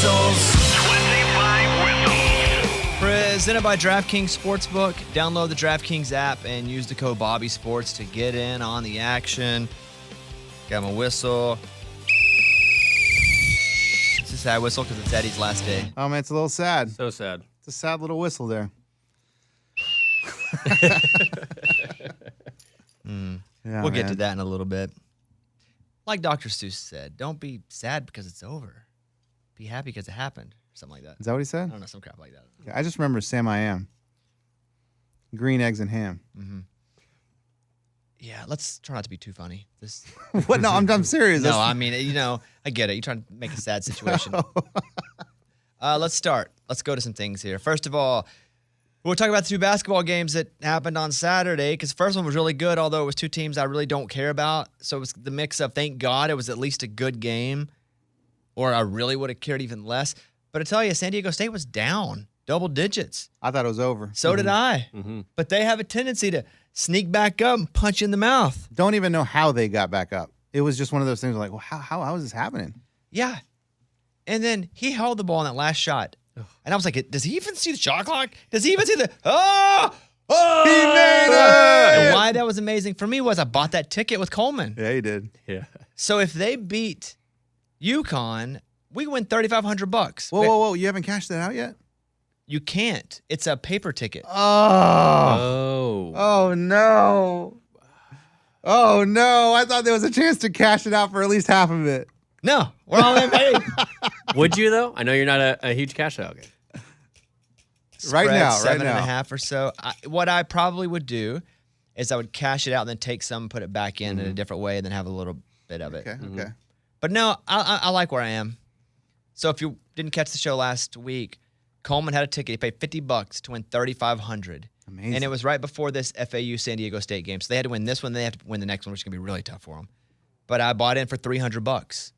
whistles. 25 whistles. Presented by DraftKings Sportsbook. Download the DraftKings app and use the code BobbySports to get in on the action. Got my whistle. It's a sad whistle because it's Eddie's last day. Oh, man, it's a little sad. So sad. It's a sad little whistle there. Yeah, We'll get to man. that in a little bit. Like Dr. Seuss said, don't be sad because it's over. Be happy because it happened. Something like that. Is that what he I said? don't know, some crap like that. I just remember Sam I Am. Green eggs and ham. Yeah, let's try not to be too funny. This. What? No, I'm serious. No, I mean, I get it. You're trying to make a sad situation. Let's start. Let's go to some things here. First of all, we'll talk about the two basketball games that happened on Saturday because the first one was really good, although it was two teams I really don't care about. So it was the mix of thank God it was at least a good game, or I really would have cared even less. But I tell you, San Diego State was down double digits. I thought it was over. So did I. But they have a tendency to sneak back up and punch you in the mouth. Don't even know how they got back up. It was just one of those things like, well, how is this happening? Yeah. And then he held the ball in that last shot. And I was like, does he even see the shot clock? Does he even see the, oh! He made it! And why that was amazing for me was I bought that ticket with Coleman. Yeah, he did. Yeah. So if they beat UConn, we win $3,500. Whoa. You haven't cashed that out yet? You can't. It's a paper ticket. Oh. Oh, no. Oh, no. I thought there was a chance to cash it out for at least half of it. No, we're all in paid. Would you, though? I know you're not a huge cash out guy. Right now. 7.5 or so. What I probably would do is I would cash it out and then take some, put it back in a different way, and then have a little bit of it. Okay. But no, I like where I am. So if you didn't catch the show last week, Coleman had a ticket. He paid $50 to win $3,500. Amazing. And it was right before this FAU San Diego State game. So they had to win this one. They have to win the next one, which is going to be really tough for them. But I bought in for $300.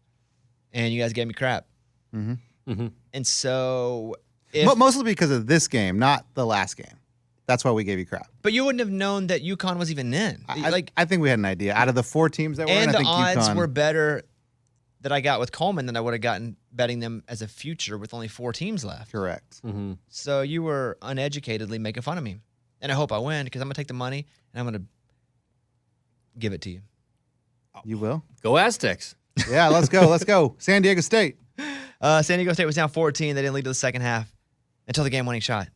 And you guys gave me crap. And so mostly because of this game, not the last game. That's why we gave you crap. But you wouldn't have known that UConn was even in. I think we had an idea. Out of the four teams that were in, and I the think odds UConn were better that I got with Coleman than I would have gotten betting them as a future with only 4 teams left. correct. So you were uneducatedly making fun of me. And I hope I win because I'm going to take the money and I'm going to give it to you. You will? Go Aztecs. Yeah, let's go. San Diego State. San Diego State was down 14. They didn't lead to the second half until the game-winning shot.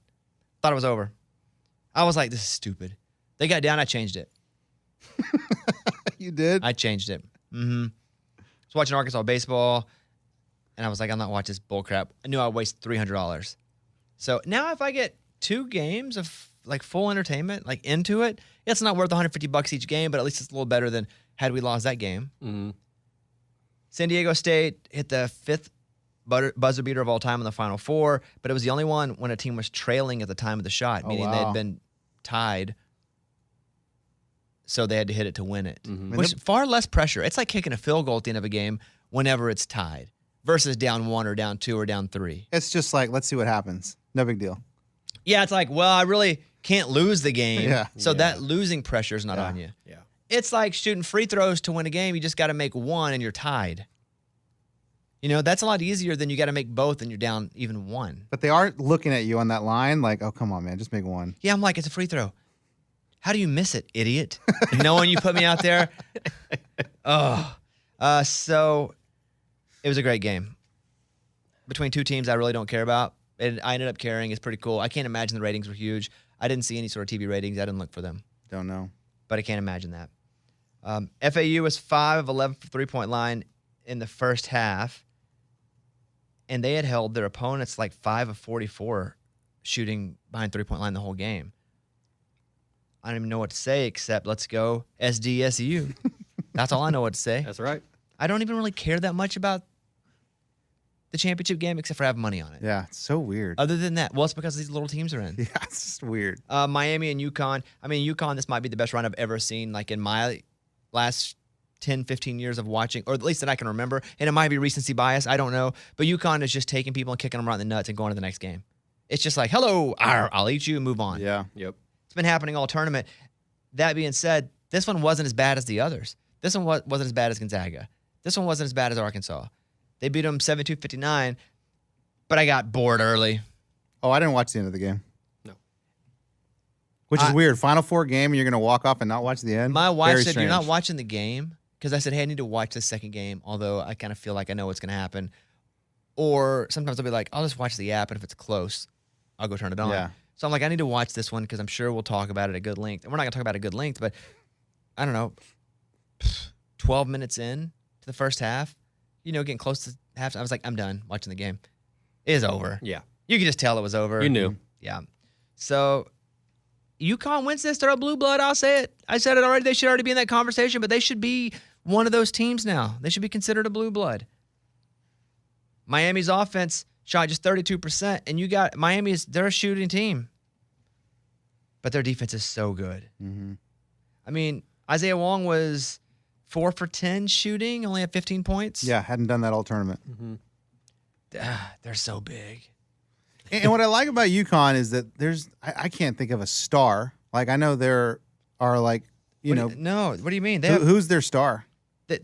Thought it was over. I was like, this is stupid. They got down. I changed it. You did? I changed it. I was watching Arkansas baseball, and I was like, I'm not watching this bull crap. I knew I'd waste $300. So now if I get 2 games of like full entertainment, like into it, it's not worth $150 each game, but at least it's a little better than had we lost that game. San Diego State hit the 5th buzzer beater of all time in the Final Four, but it was the only one when a team was trailing at the time of the shot, meaning they had been tied. So they had to hit it to win it. Which far less pressure. It's like kicking a field goal at the end of a game whenever it's tied versus down 1 or down 2 or down 3. It's just like, let's see what happens. No big deal. Yeah, it's like, well, I really can't lose the game. Yeah. So that losing pressure is not on you. Yeah. It's like shooting free throws to win a game. You just got to make 1 and you're tied. You know, that's a lot easier than you got to make both and you're down even 1. But they aren't looking at you on that line like, oh, come on, man, just make 1. Yeah, I'm like, it's a free throw. How do you miss it, idiot? Knowing you put me out there. So it was a great game. Between 2 teams I really don't care about. And I ended up caring. It's pretty cool. I can't imagine the ratings were huge. I didn't see any sort of TV ratings. I didn't look for them. Don't know. But I can't imagine that. FAU was 5 of 11 for three-point line in the first half. And they had held their opponents like 5 of 44 shooting behind three-point line the whole game. I don't even know what to say except let's go SDSU. That's all I know what to say. That's right. I don't even really care that much about the championship game except for having money on it. Yeah, it's so weird. Other than that, well, it's because these little teams are in. Yeah, it's just weird. Miami and UConn. I mean, UConn, this might be the best run I've ever seen, like in my last 10, 15 years of watching, or at least that I can remember. And it might be recency bias. I don't know. But UConn is just taking people and kicking them right in the nuts and going to the next game. It's just like, hello, I'll eat you and move on. Yeah. Yep. It's been happening all tournament. That being said, this one wasn't as bad as the others. This one wasn't as bad as Gonzaga. This one wasn't as bad as Arkansas. They beat them 72-59. but I got bored early. Oh, I didn't watch the end of the game. No. Which is weird. Final four game, and you're going to walk off and not watch the end? My wife Very said, strange. "You're not watching the game," because I said, "Hey, I need to watch the second game," although I kind of feel like I know what's going to happen. Or sometimes I'll be like, I'll just watch the app, and if it's close, I'll go turn it on. Yeah. So I'm like, I need to watch this one because I'm sure we'll talk about it at good length. And we're not going to talk about it at good length, but I don't know, 12 minutes in to the first half, getting close to half, I was like, I'm done watching the game. It is over. Yeah. You could just tell it was over. You knew. Yeah. So UConn wins this. They're a blue blood. I'll say it. I said it already. They should already be in that conversation, but they should be one of those teams now. They should be considered a blue blood. Miami's offense shot just 32%, and you got they're a shooting team, but their defense is so good. Mm-hmm. I mean, Isaiah Wong was 4 for 10 shooting, only had 15 points. Yeah, hadn't done that all tournament. Mm-hmm. They're so big. And what I like about UConn is that I can't think of a star. Like, I know there are like, No, what do you mean? who's their star? They're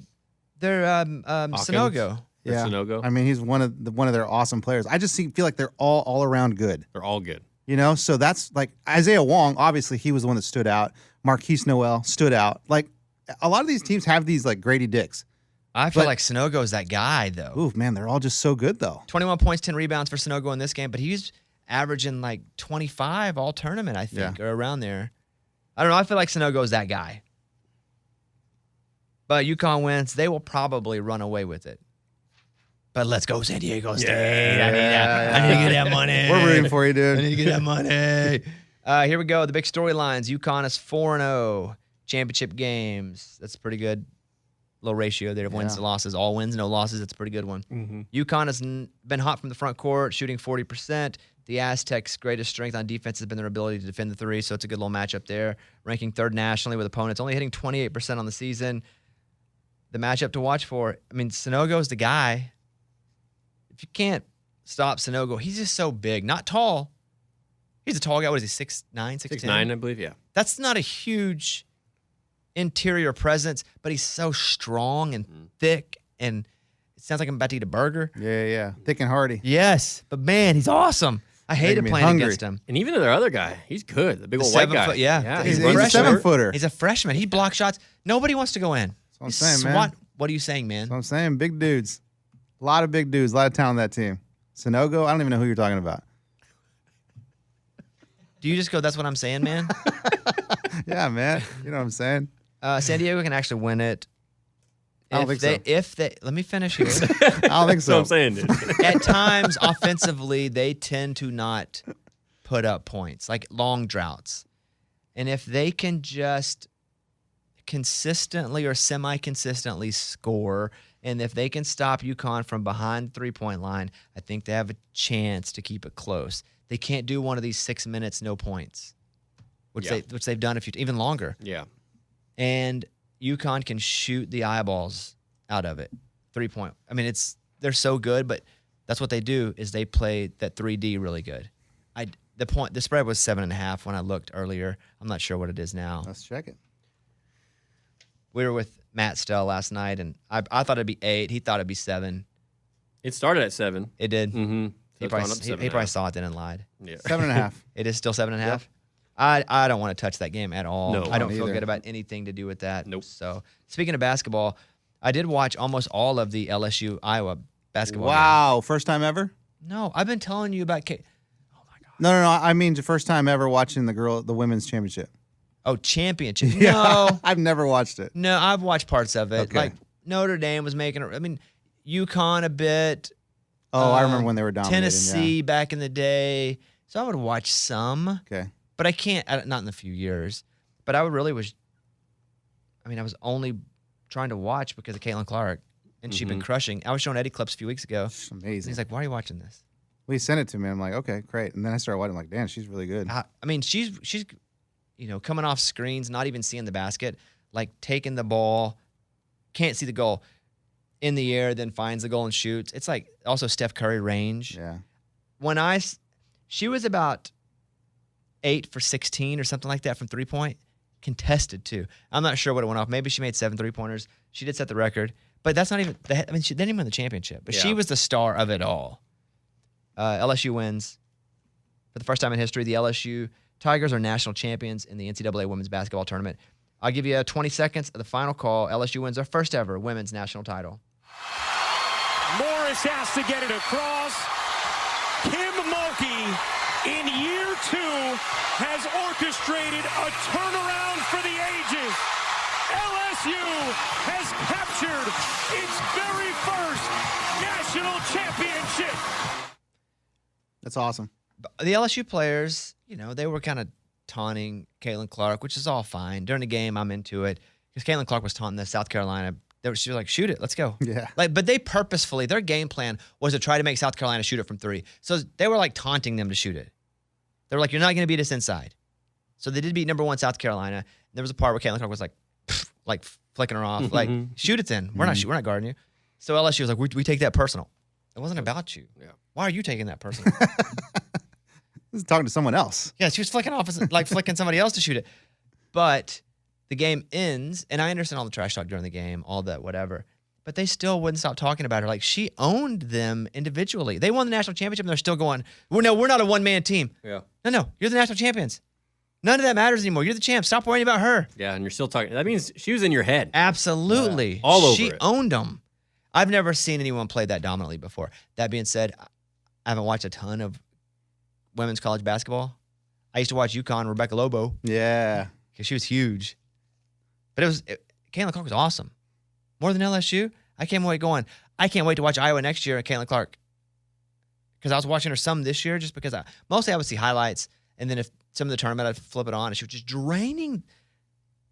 Sonogo. Yeah, Sonogo. I mean, he's one of their awesome players. I just feel like they're all around good. They're all good. So that's like Isaiah Wong. Obviously, he was the one that stood out. Marquise Noel stood out. Like, a lot of these teams have these like Grady Dicks. I feel like Sonogo is that guy, though. Ooh, man, they're all just so good, though. 21 points, 10 rebounds for Sonogo in this game, but he's averaging like 25 all tournament, I think, or around there. I don't know. I feel like Sonogo is that guy. But UConn wins. They will probably run away with it. But let's go San Diego State. I need to get that money. We're rooting for you, dude. I need to get that money. Here we go. The big storylines. UConn is 4-0. Championship games. That's pretty good. Low ratio there of wins to losses. All wins, no losses. That's a pretty good one. Mm-hmm. UConn has been hot from the front court, shooting 40%. The Aztecs' greatest strength on defense has been their ability to defend the three, so it's a good little matchup there. Ranking third nationally with opponents, only hitting 28% on the season. The matchup to watch for, I mean, Sonogo's the guy. If you can't stop Sonogo, he's just so big. Not tall. He's a tall guy. What is he, 6'9", 6'10"? 6'9", I believe, yeah. That's not a huge interior presence, but he's so strong and thick, and it sounds like I'm about to eat a burger. Yeah. Thick and hardy. Yes, but man, he's awesome. I hated me playing hungry. against him. And even their other guy, he's good. The big The old white 7 guy. foot, yeah. He's a a freshman. 7-footer. He's a freshman. He blocks shots. Nobody wants to go in. That's what I'm saying, man. What are you saying, man? That's what I'm saying. Big dudes. A lot of big dudes. A lot of talent on that team. Sonogo, I don't even know who you're talking about. Do you just go, that's what I'm saying, man? Yeah, man. You know what I'm saying? San Diego can actually win it. I don't think so. If they, let me finish here. I don't think That's what so. I'm saying, dude. At times, offensively, they tend to not put up points, like long droughts. And if they can just consistently or semi-consistently score, and if they can stop UConn from behind the three-point line, I think they have a chance to keep it close. They can't do one of these 6 minutes, no points, which they've done even longer. Yeah. And UConn can shoot the eyeballs out of it. 3-point. I mean, they're so good, but that's what they do is they play that 3D really good. The spread was 7.5 when I looked earlier. I'm not sure what it is now. Let's check it. We were with Matt Stell last night, and I thought it'd be 8. He thought it'd be 7. It started at 7. It did. Mm-hmm. He probably saw it then and lied. Yeah. 7.5. It is still 7.5. Yep. I don't want to touch that game at all. No, I don't me feel either. good about anything to do with that. Nope. So speaking of basketball, I did watch almost all of the LSU Iowa basketball. Wow. First time ever? Game. No, I've been telling you about. Oh my god. No. I mean, the first time ever watching the women's championship. Oh, championship. No, I've never watched it. no, I've watched parts of it. Okay. Like Notre Dame was making. I mean, UConn a bit. Oh, I remember when they were dominating. Tennessee back in the day. So I would watch some. Yeah. Okay. But I can't, not in a few years. But I I was only trying to watch because of Caitlin Clark. And she'd been crushing. I was showing Eddie clips a few weeks ago. It's And amazing. he's like, why are you watching this? Well, he sent it to me. I'm like, okay, great. And then I started watching. I'm like, damn, she's really good. I mean, she's coming off screens, not even seeing the basket, like taking the ball, can't see the goal, in the air, then finds the goal and shoots. It's like also Steph Curry range. Yeah. She was about 8 for 16 or something like that from 3-point, contested too. I'm not sure what it went off. Maybe she made 7 3-pointers. She did set the record, but that's not even. She didn't even win the championship. But she Yeah. was the star of it all. LSU wins. For the first time in history, the LSU Tigers are national champions in the NCAA women's basketball tournament. I'll give you 20 seconds of the final call. LSU wins their first ever women's national title. Morris has to get it across. Kim Mulkey, in year 2, has orchestrated a turnaround for the ages. LSU has captured its very first national championship. That's awesome. The LSU players, they were kind of taunting Caitlin Clark, which is all fine. During the game, I'm into it because Caitlin Clark was taunting the South Carolina. She was like, shoot it, let's go. Yeah. But they purposefully, their game plan was to try to make South Carolina shoot it from 3. So they were like taunting them to shoot it. They were like, you're not going to beat us inside. So they did beat number 1 South Carolina. And there was a part where Caitlin Clark was like flicking her off, like, shoot it then. We're not guarding you. So LSU was like, we take that personal. It wasn't about you. Yeah. Why are you taking that personal? This is talking to someone else. Yeah, she was flicking off, like flicking somebody else to shoot it. But the game ends, and I understand all the trash talk during the game, all that whatever, but they still wouldn't stop talking about her. Like, she owned them individually. They won the national championship, and they're still going, we're not a one-man team. Yeah. No, you're the national champions. None of that matters anymore. You're the champ. Stop worrying about her. Yeah, and you're still talking. That means she was in your head. Absolutely. All over She it. owned them. I've never seen anyone play that dominantly before. That being said, I haven't watched a ton of women's college basketball. I used to watch UConn, Rebecca Lobo, Yeah. because she was huge. But Caitlin Clark was awesome. More than LSU. I can't wait to watch Iowa next year and Caitlin Clark. Because I was watching her some this year just because mostly I would see highlights. And then if some of the tournament, I'd flip it on and she was just draining.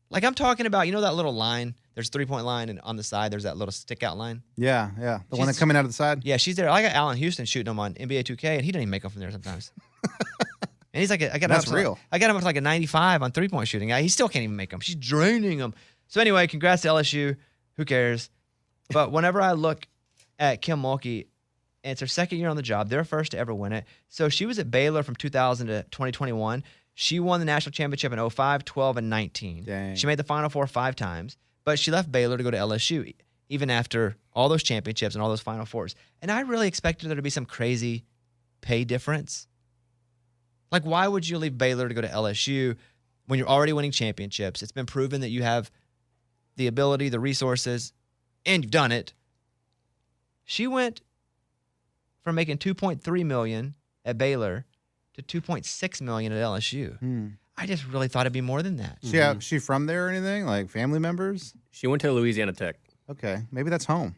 Like I'm talking about, that little line. There's a 3-point line, and on the side, there's that little stick out line. Yeah. The one that's coming out of the side? Yeah, she's there. I got Allen Houston shooting him on NBA 2K, and he doesn't even make them from there sometimes. And he's like, I got That's him real. I got him up to like a 95 on 3-point shooting. He still can't even make them. She's draining them. So anyway, congrats to LSU. Who cares? But whenever I look at Kim Mulkey, and it's her second year on the job, they're first to ever win it. So she was at Baylor from 2000 to 2021. She won the national championship in 05, 12, and 19. Dang. She made the Final Four 5 times, but she left Baylor to go to LSU, even after all those championships and all those Final Fours. And I really expected there to be some crazy pay difference. Like, why would you leave Baylor to go to LSU when you're already winning championships? It's been proven that you have the ability, the resources, and you've done it. She went from making $2.3 million at Baylor to $2.6 million at LSU. I just really thought it'd be more than that. She from there or anything? Like family members? She went to Louisiana Tech. Okay. Maybe that's home.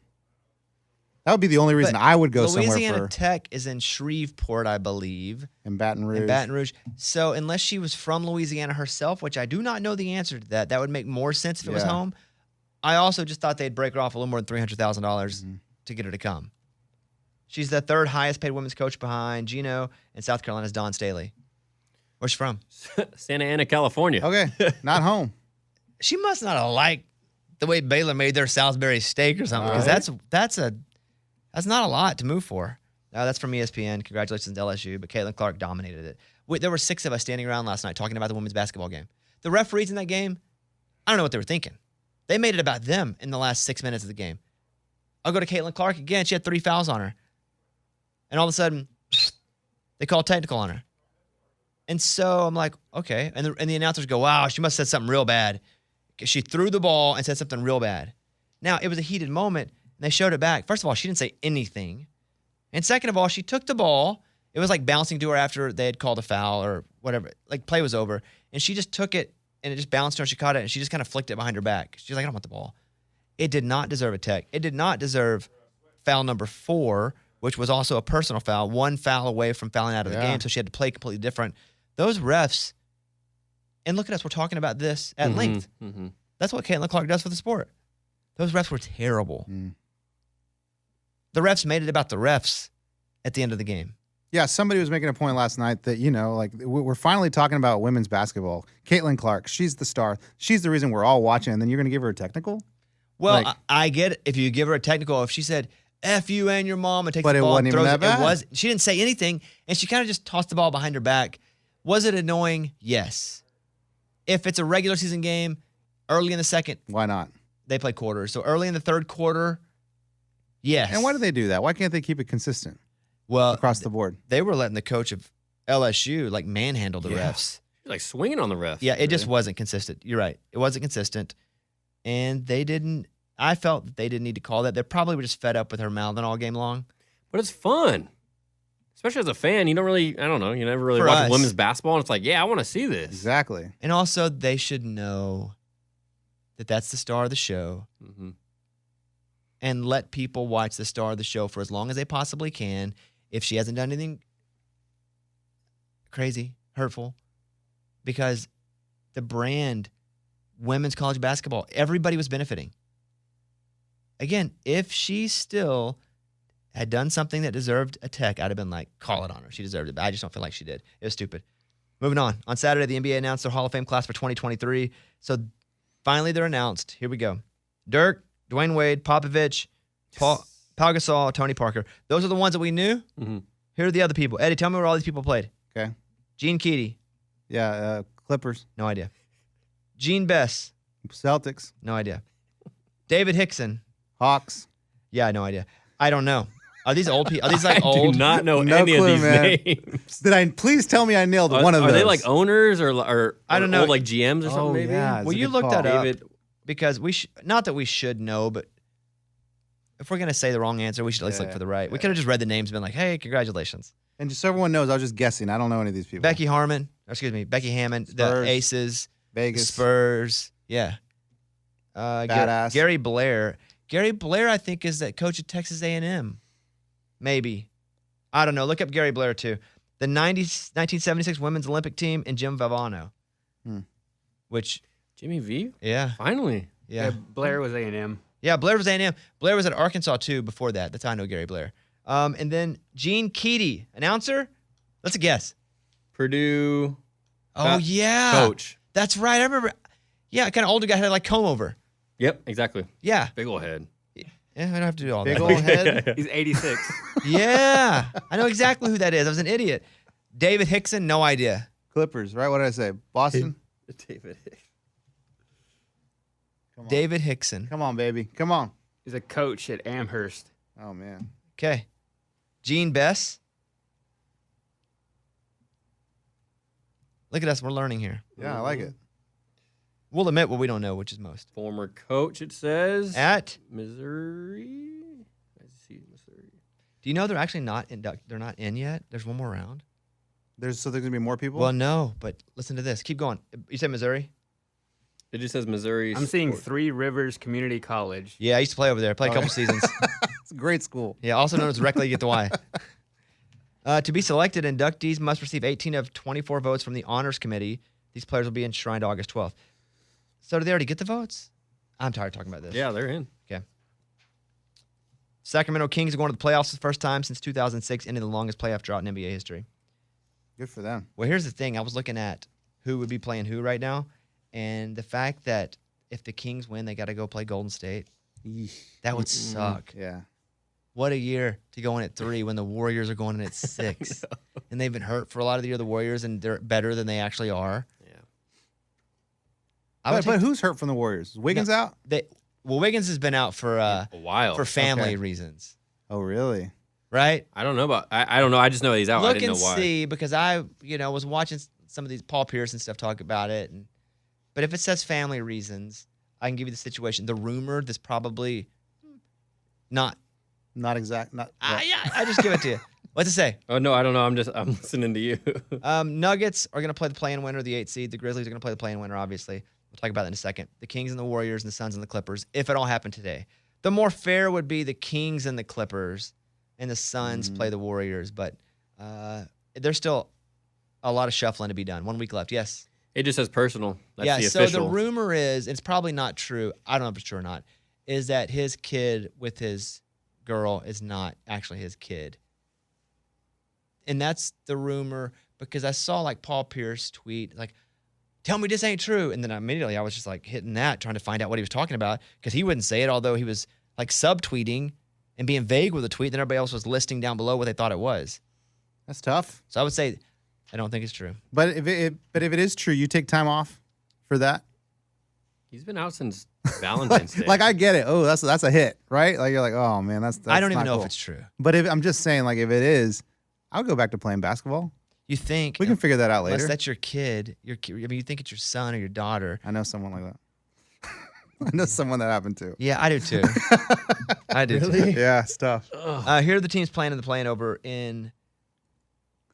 That would be the only reason I would go Louisiana somewhere Tech is in Shreveport, I believe. in Baton Rouge. In Baton Rouge. So unless she was from Louisiana herself, which I do not know the answer to that would make more sense if it was Yeah. home. I also just thought they'd break her off a little more than $300,000 to get her to come. She's the 3rd highest paid women's coach behind Gino and South Carolina's Dawn Staley. Where's she from? Santa Ana, California. Okay. Not home. She must not have liked the way Baylor made their Salisbury steak or something, because that's not a lot to move for. That's from ESPN. Congratulations to LSU, but Caitlin Clark dominated it. There were 6 of us standing around last night talking about the women's basketball game. The referees in that game, I don't know what they were thinking. They made it about them in the last 6 minutes of the game. I'll go to Caitlin Clark again. She had 3 fouls on her. And all of a sudden, they call technical on her. And so I'm like, okay. And the announcers go, wow, she must have said something real bad. She threw the ball and said something real bad. Now, it was a heated moment, and they showed it back. First of all, she didn't say anything. And second of all, she took the ball. It was like bouncing to her after they had called a foul or whatever. Like, play was over. And she just took it, and it just bounced her, and she caught it, and she just kind of flicked it behind her back. She's like, I don't want the ball. It did not deserve a tech. It did not deserve foul number 4, which was also a personal foul, 1 foul away from fouling out of the game, so she had to play completely different. Those refs, and look at us, we're talking about this at length. That's what Caitlin Clark does for the sport. Those refs were terrible. The refs made it about the refs at the end of the game. Yeah, somebody was making a point last night that, we're finally talking about women's basketball. Caitlin Clark, she's the star. She's the reason we're all watching, and then you're going to give her a technical? Well, I get it. If you give her a technical, if she said, F you and your mom, and takes But the it ball wasn't and even throws that it. bad. She didn't say anything, and she kind of just tossed the ball behind her back. Was it annoying? Yes. If it's a regular season game, early in the second, Why not? they play quarters. So early in the third quarter, yes. And why do they do that? Why can't they keep it consistent? Well, across the board. they were letting the coach of LSU like manhandle the refs. He's like swinging on the ref. Yeah, it just wasn't consistent. You're right. It wasn't consistent. And they didn't, I felt that they didn't need to call that. They probably were just fed up with her mouthing all game long. But it's fun. Especially as a fan, you don't really, I don't know, you never really For watch us. women's basketball. And it's like, yeah, I want to see this. Exactly. And also, they should know that that's the star of the show Mm-hmm. and let people watch the star of the show for as long as they possibly can. If she hasn't done anything crazy, hurtful, because the brand, women's college basketball, everybody was benefiting. Again, if she still had done something that deserved a tech, I'd have been like, call it on her. She deserved it. But I just don't feel like she did. It was stupid. Moving on. On Saturday, the NBA announced their Hall of Fame class for 2023. So finally they're announced. Here we go. Dirk, Dwayne Wade, Popovich, Pau Gasol, Tony Parker. Those are the ones that we knew. Mm-hmm. Here are the other people. Eddie, tell me where all these people played. Okay. Gene Keady. Yeah. Clippers, No idea. Gene Bess. Celtics, No idea. David Hickson. Hawks. Yeah, no idea. I don't know. Are these old people? Are these I like old? do not know No any clue, of these man. names. Did I please tell me I nailed one of Are those? they like owners or I don't know. old, like GMs or something? Oh, Maybe. yeah. Well, That's a you good look that call. up David. because not that we should know, but if we're gonna say the wrong answer, we should at least look for the right. We could have just read the names and been like, "Hey, congratulations, And just so everyone knows, I was just guessing. I don't know any of these people. Becky Hammond." Becky Hammond, the Spurs. Aces, the Vegas. Spurs. Yeah. Badass. Gary Blair. Gary Blair, I think, is that coach at Texas A&M. Maybe. I don't know. Look up Gary Blair, too. The 1976 women's Olympic team and Jim Valvano. Which, Jimmy V? yeah. Finally. Yeah. Blair was A&M. Yeah, Blair was A&M. Blair was at Arkansas, too, before that. That's how I know Gary Blair. And then Gene Keady, announcer. Let's guess. Purdue Oh, yeah. coach. That's right. I remember. Yeah, kind of older guy had like comb over. Yep, exactly. Yeah. Big ol' head. Yeah, I don't have to do all Big that. old head. He's 86. Yeah. I know exactly who that is. I was an idiot. David Hickson, no idea. Clippers, right? What did I say? Boston? David. Come on. David Hickson. Come on, baby. Come on. He's a coach at Amherst. Oh, man. Okay. Gene Bess. Look at us. We're learning here. Yeah, I like it. We'll admit what we don't know, which is most. Former coach, it says. At, Missouri. I see Missouri. do you know they're actually not they're not in yet? There's one more round. So there's going to be more people? Well, no, but listen to this. Keep going. You said Missouri? It just says Missouri. I'm seeing Sport. Three Rivers Community College. Yeah, I used to play over there. Played a couple seasons. It's a great school. Yeah, also known as Reckley Get the Y. To be selected, inductees must receive 18 of 24 votes from the Honors Committee. These players will be enshrined August 12th. So did they already get the votes? I'm tired of talking about this. Yeah, they're in. Okay. Sacramento Kings are going to the playoffs for the first time since 2006, ending the longest playoff drought in NBA history. Good for them. Well, here's the thing. I was looking at who would be playing who right now, and the fact that if the Kings win, they got to go play Golden State, that would suck. Yeah. What a year to go in at 3 when the Warriors are going in at 6. And they've been hurt for a lot of the year, the Warriors, and they're better than they actually are. Yeah. But who's hurt from the Warriors? Is Wiggins out? Wiggins has been out for A while. for family Okay. reasons, Oh, really? right? I don't know about. I don't know. I just know he's out. I Look didn't and know why. see, because I was watching some of these Paul Pierce and stuff talk about it, but if it says family reasons, I can give you the situation. The rumor that's probably not. Not exact. Not. I just give it to you. What's it say? Oh no, I don't know. I'm listening to you. Nuggets are going to play the play-in winner, the 8 seed. The Grizzlies are going to play the play-in winner, obviously. We'll talk about that in a second. The Kings and the Warriors and the Suns and the Clippers, if it all happened today. The more fair would be the Kings and the Clippers, and the Suns play the Warriors. But there's still a lot of shuffling to be done. 1 week left. Yes. It just says personal. That's yeah, the so official. the rumor is, it's probably not true, I don't know if it's true or not, is that his kid with his girl is not actually his kid. And that's the rumor, because I saw like Paul Pierce tweet, like, tell me this ain't true. And then immediately I was just like hitting that, trying to find out what he was talking about, because he wouldn't say it, although he was like subtweeting and being vague with a tweet. Then everybody else was listing down below what they thought it was. That's tough. So I would say, I don't think it's true. But if it is true, you take time off for that. He's been out since Valentine's Day. Like I get it. Oh, that's a hit, right? Like you're like, oh man, that's I don't even not know cool. if it's true. But I'm just saying, like if it is, I'll go back to playing basketball. You think We can figure that out unless later. that's your kid, I mean, you think it's your son or your daughter. I know someone like that. I know someone that happened to. Yeah, I do too. I do too. Yeah, stuff. Here are the teams playing in the play-in over in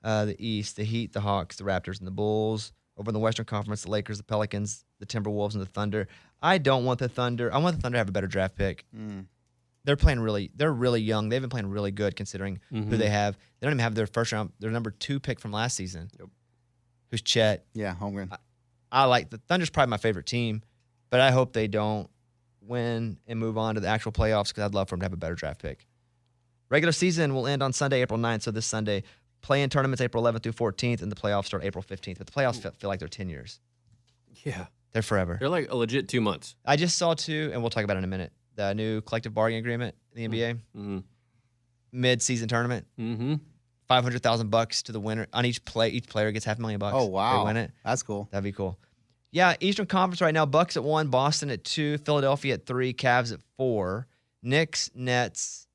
the East: the Heat, the Hawks, the Raptors, and the Bulls. Over in the Western Conference, the Lakers, the Pelicans, the Timberwolves, and the Thunder. I don't want the Thunder. I want the Thunder to have a better draft pick. They're really young. They've been playing really good considering who they have. They don't even have their first round, their number 2 pick from last season. Yep. Who's Chet. Yeah, Holmgren. I like the Thunder's probably my favorite team, but I hope they don't win and move on to the actual playoffs because I'd love for them to have a better draft pick. Regular season will end on Sunday, April 9th, so this Sunday. Play-in tournaments April 11th through 14th, and the playoffs start April 15th. But the playoffs feel like they're 10 years. Yeah. They're forever. They're like a legit 2 months. I just saw too, and we'll talk about it in a minute, the new collective bargaining agreement in the NBA. Mm-hmm. Mid-season tournament. Mm-hmm. $500,000 to the winner on each play. Each player gets $500,000. Oh wow, They win it. That's cool. That'd be cool. Yeah, Eastern Conference right now. Bucks at 1, Boston at 2, Philadelphia at 3, Cavs at 4, Knicks, Nets,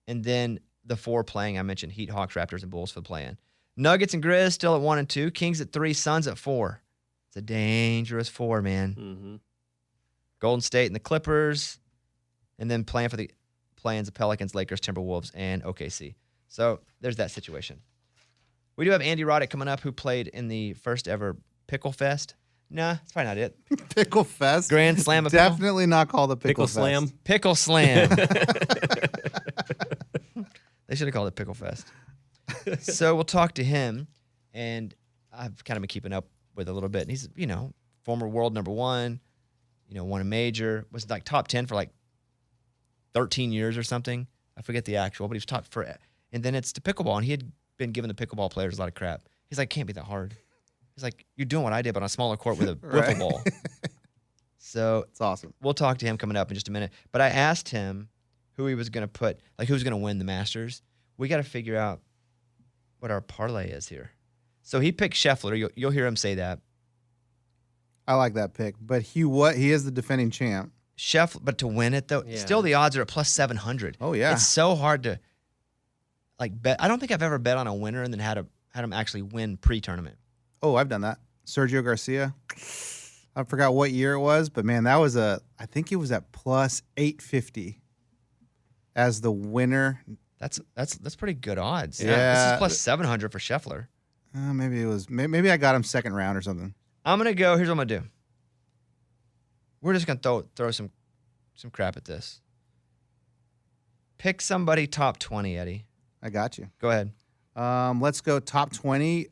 and then the 4 playing. I mentioned Heat, Hawks, Raptors, and Bulls for the play-in. Nuggets and Grizz still at 1 and 2, Kings at 3, Suns at 4. It's a dangerous 4, man. Mm-hmm. Golden State and the Clippers, and then playing for the play-ins of Pelicans, Lakers, Timberwolves, and OKC. So there's that situation. We do have Andy Roddick coming up, who played in the first ever Pickle Fest. Nah, that's probably not it. Pickle Fest. Grand Slam of Pickle? Definitely not called a Pickle Fest. Slam. Pickle Slam. They should have called it Pickle Fest. So we'll talk to him, and I've kind of been keeping up with a little bit. And he's, former world number 1, won a major, was like top 10 for like 13 years or something. I forget the actual, but he was top for it. And then it's to pickleball, and he had been giving the pickleball players a lot of crap. He's like, can't be that hard. He's like, you're doing what I did, but on a smaller court with a wiffle ball. So It's awesome. we'll talk to him coming up in just a minute. But I asked him who he was going to put, like who's going to win the Masters. We got to figure out what our parlay is here. So he picked Scheffler. You'll hear him say that. I like that pick, but he is the defending champ. Scheffler, but to win it though, Yeah. still the odds are at plus 700. Oh yeah, It's so hard to bet. I don't think I've ever bet on a winner and then had him actually win pre-tournament. Oh, I've done that. Sergio Garcia. I forgot what year it was, but man, that was I think it was at plus 850 as the winner. That's pretty good odds. Yeah. This is plus 700 for Scheffler. Maybe it was. Maybe I got him second round or something. I'm gonna go. Here's what I'm gonna do. We're just gonna throw some crap at this. Pick somebody top 20, Eddie. I got you. Go ahead. Let's go top 20.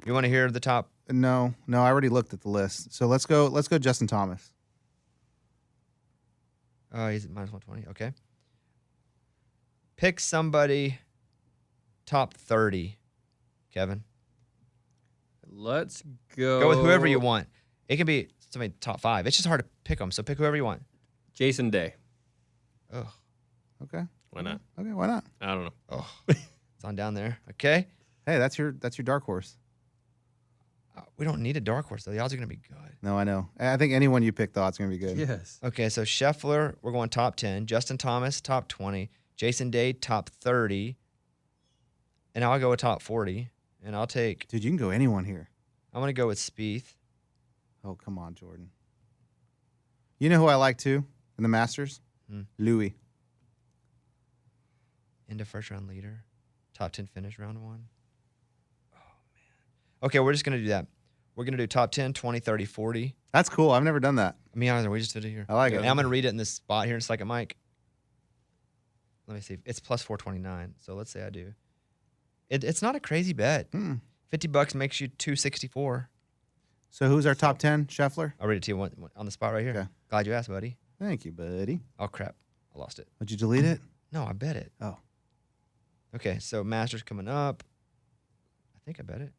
You want to hear the top? No, I already looked at the list. So let's go Justin Thomas. Oh, he's at minus 120. Okay. Pick somebody top 30, Kevin. Let's go. Go with whoever you want. It can be somebody top 5. It's just hard to pick them, so pick whoever you want. Jason Day. Ugh. Okay. Why not? Okay, why not? I don't know. Oh, it's on down there. Okay. Hey, that's your dark horse. We don't need a dark horse, though. The odds are going to be good. No, I know. I think anyone you pick, the odds are going to be good. Yes. Okay, so Scheffler, we're going top 10. Justin Thomas, top 20. Jason Day, top 30. And I'll go with top 40. And I'll take, Dude, you can go anyone here. I'm going to go with Spieth. Oh, come on, Jordan. You know who I like too in the Masters? Louis. Into first round leader. Top 10 finish round 1. Oh, man. Okay, we're just going to do that. We're going to do top 10, 20, 30, 40. That's cool. I've never done that. I mean, we just did it here. I like it. And I'm going to read it in this spot here in a second, Mike. Let me see. It's plus 429. So let's say I do. It's not a crazy bet. $50 makes you 264. So who's our top 10? Scheffler? I'll read it to you on the spot right here. Okay. Glad you asked, buddy. Thank you, buddy. Oh, crap. I lost it. Would you delete it? No, I bet it. Oh. Okay, so Masters coming up. I think I bet it.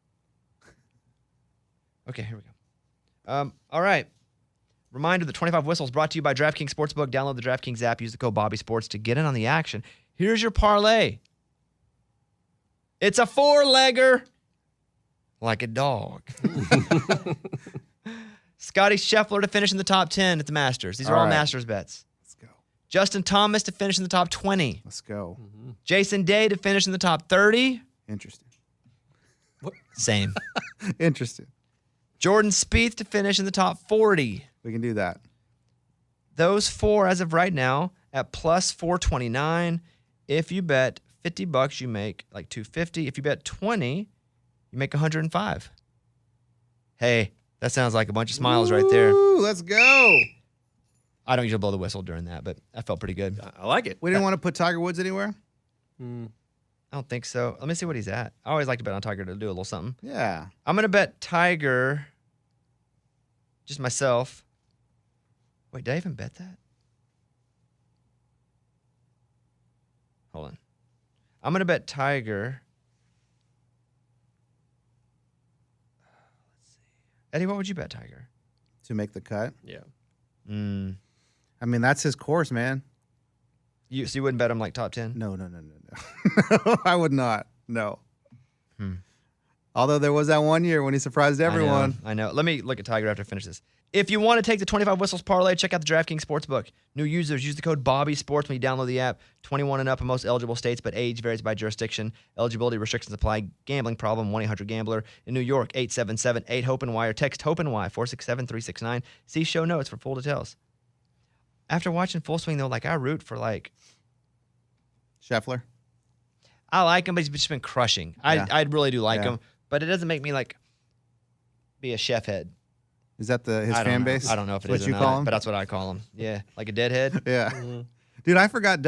Okay, here we go. All right. Reminder, the 25 Whistles brought to you by DraftKings Sportsbook. Download the DraftKings app. Use the code BobbySports to get in on the action. Here's your parlay. It's a 4-legger. like a dog. Scotty Scheffler to finish in the top 10 at the Masters. These are all right. Masters bets. Let's go. Justin Thomas to finish in the top 20. Let's go. Jason Day to finish in the top 30. Interesting. Same. Interesting. Jordan Spieth to finish in the top 40. We can do that. Those four, as of right now, at plus 429. If you bet $50, you make like $250. If you bet 20, you make 105. Hey, that sounds like a bunch of smiles right there. Ooh, let's go. I don't usually blow the whistle during that, but I felt pretty good. I like it. We didn't want to put Tiger Woods anywhere? I don't think so. Let me see what he's at. I always like to bet on Tiger to do a little something. Yeah. I'm going to bet Tiger, just myself. Wait, did I even bet that? Hold on. I'm going to bet Tiger. Let's see. Eddie, what would you bet Tiger? To make the cut. Yeah. I mean, that's his course, man. So you wouldn't bet him like top 10? No. I would not. No. Although there was that one year when he surprised everyone. I know. Let me look at Tiger after I finish this. If you want to take the 25 Whistles parlay, check out the DraftKings Sportsbook. New users use the code BobbySports when you download the app. 21 and up in most eligible states, but age varies by jurisdiction. Eligibility restrictions apply. Gambling problem, 1-800-GAMBLER. In New York, 877-8-HOPE-NY or text HOPE-NY 467-369. See show notes for full details. After watching Full Swing, though, like I root for like... Scheffler. I like him, but he's just been crushing. Yeah. I really do like Yeah. him, but it doesn't make me like be a chef head. Is that his I don't fan know. base? I don't know if it what is you or call not, him? but that's what I call him. Yeah, like a deadhead. Yeah. Dude, I forgot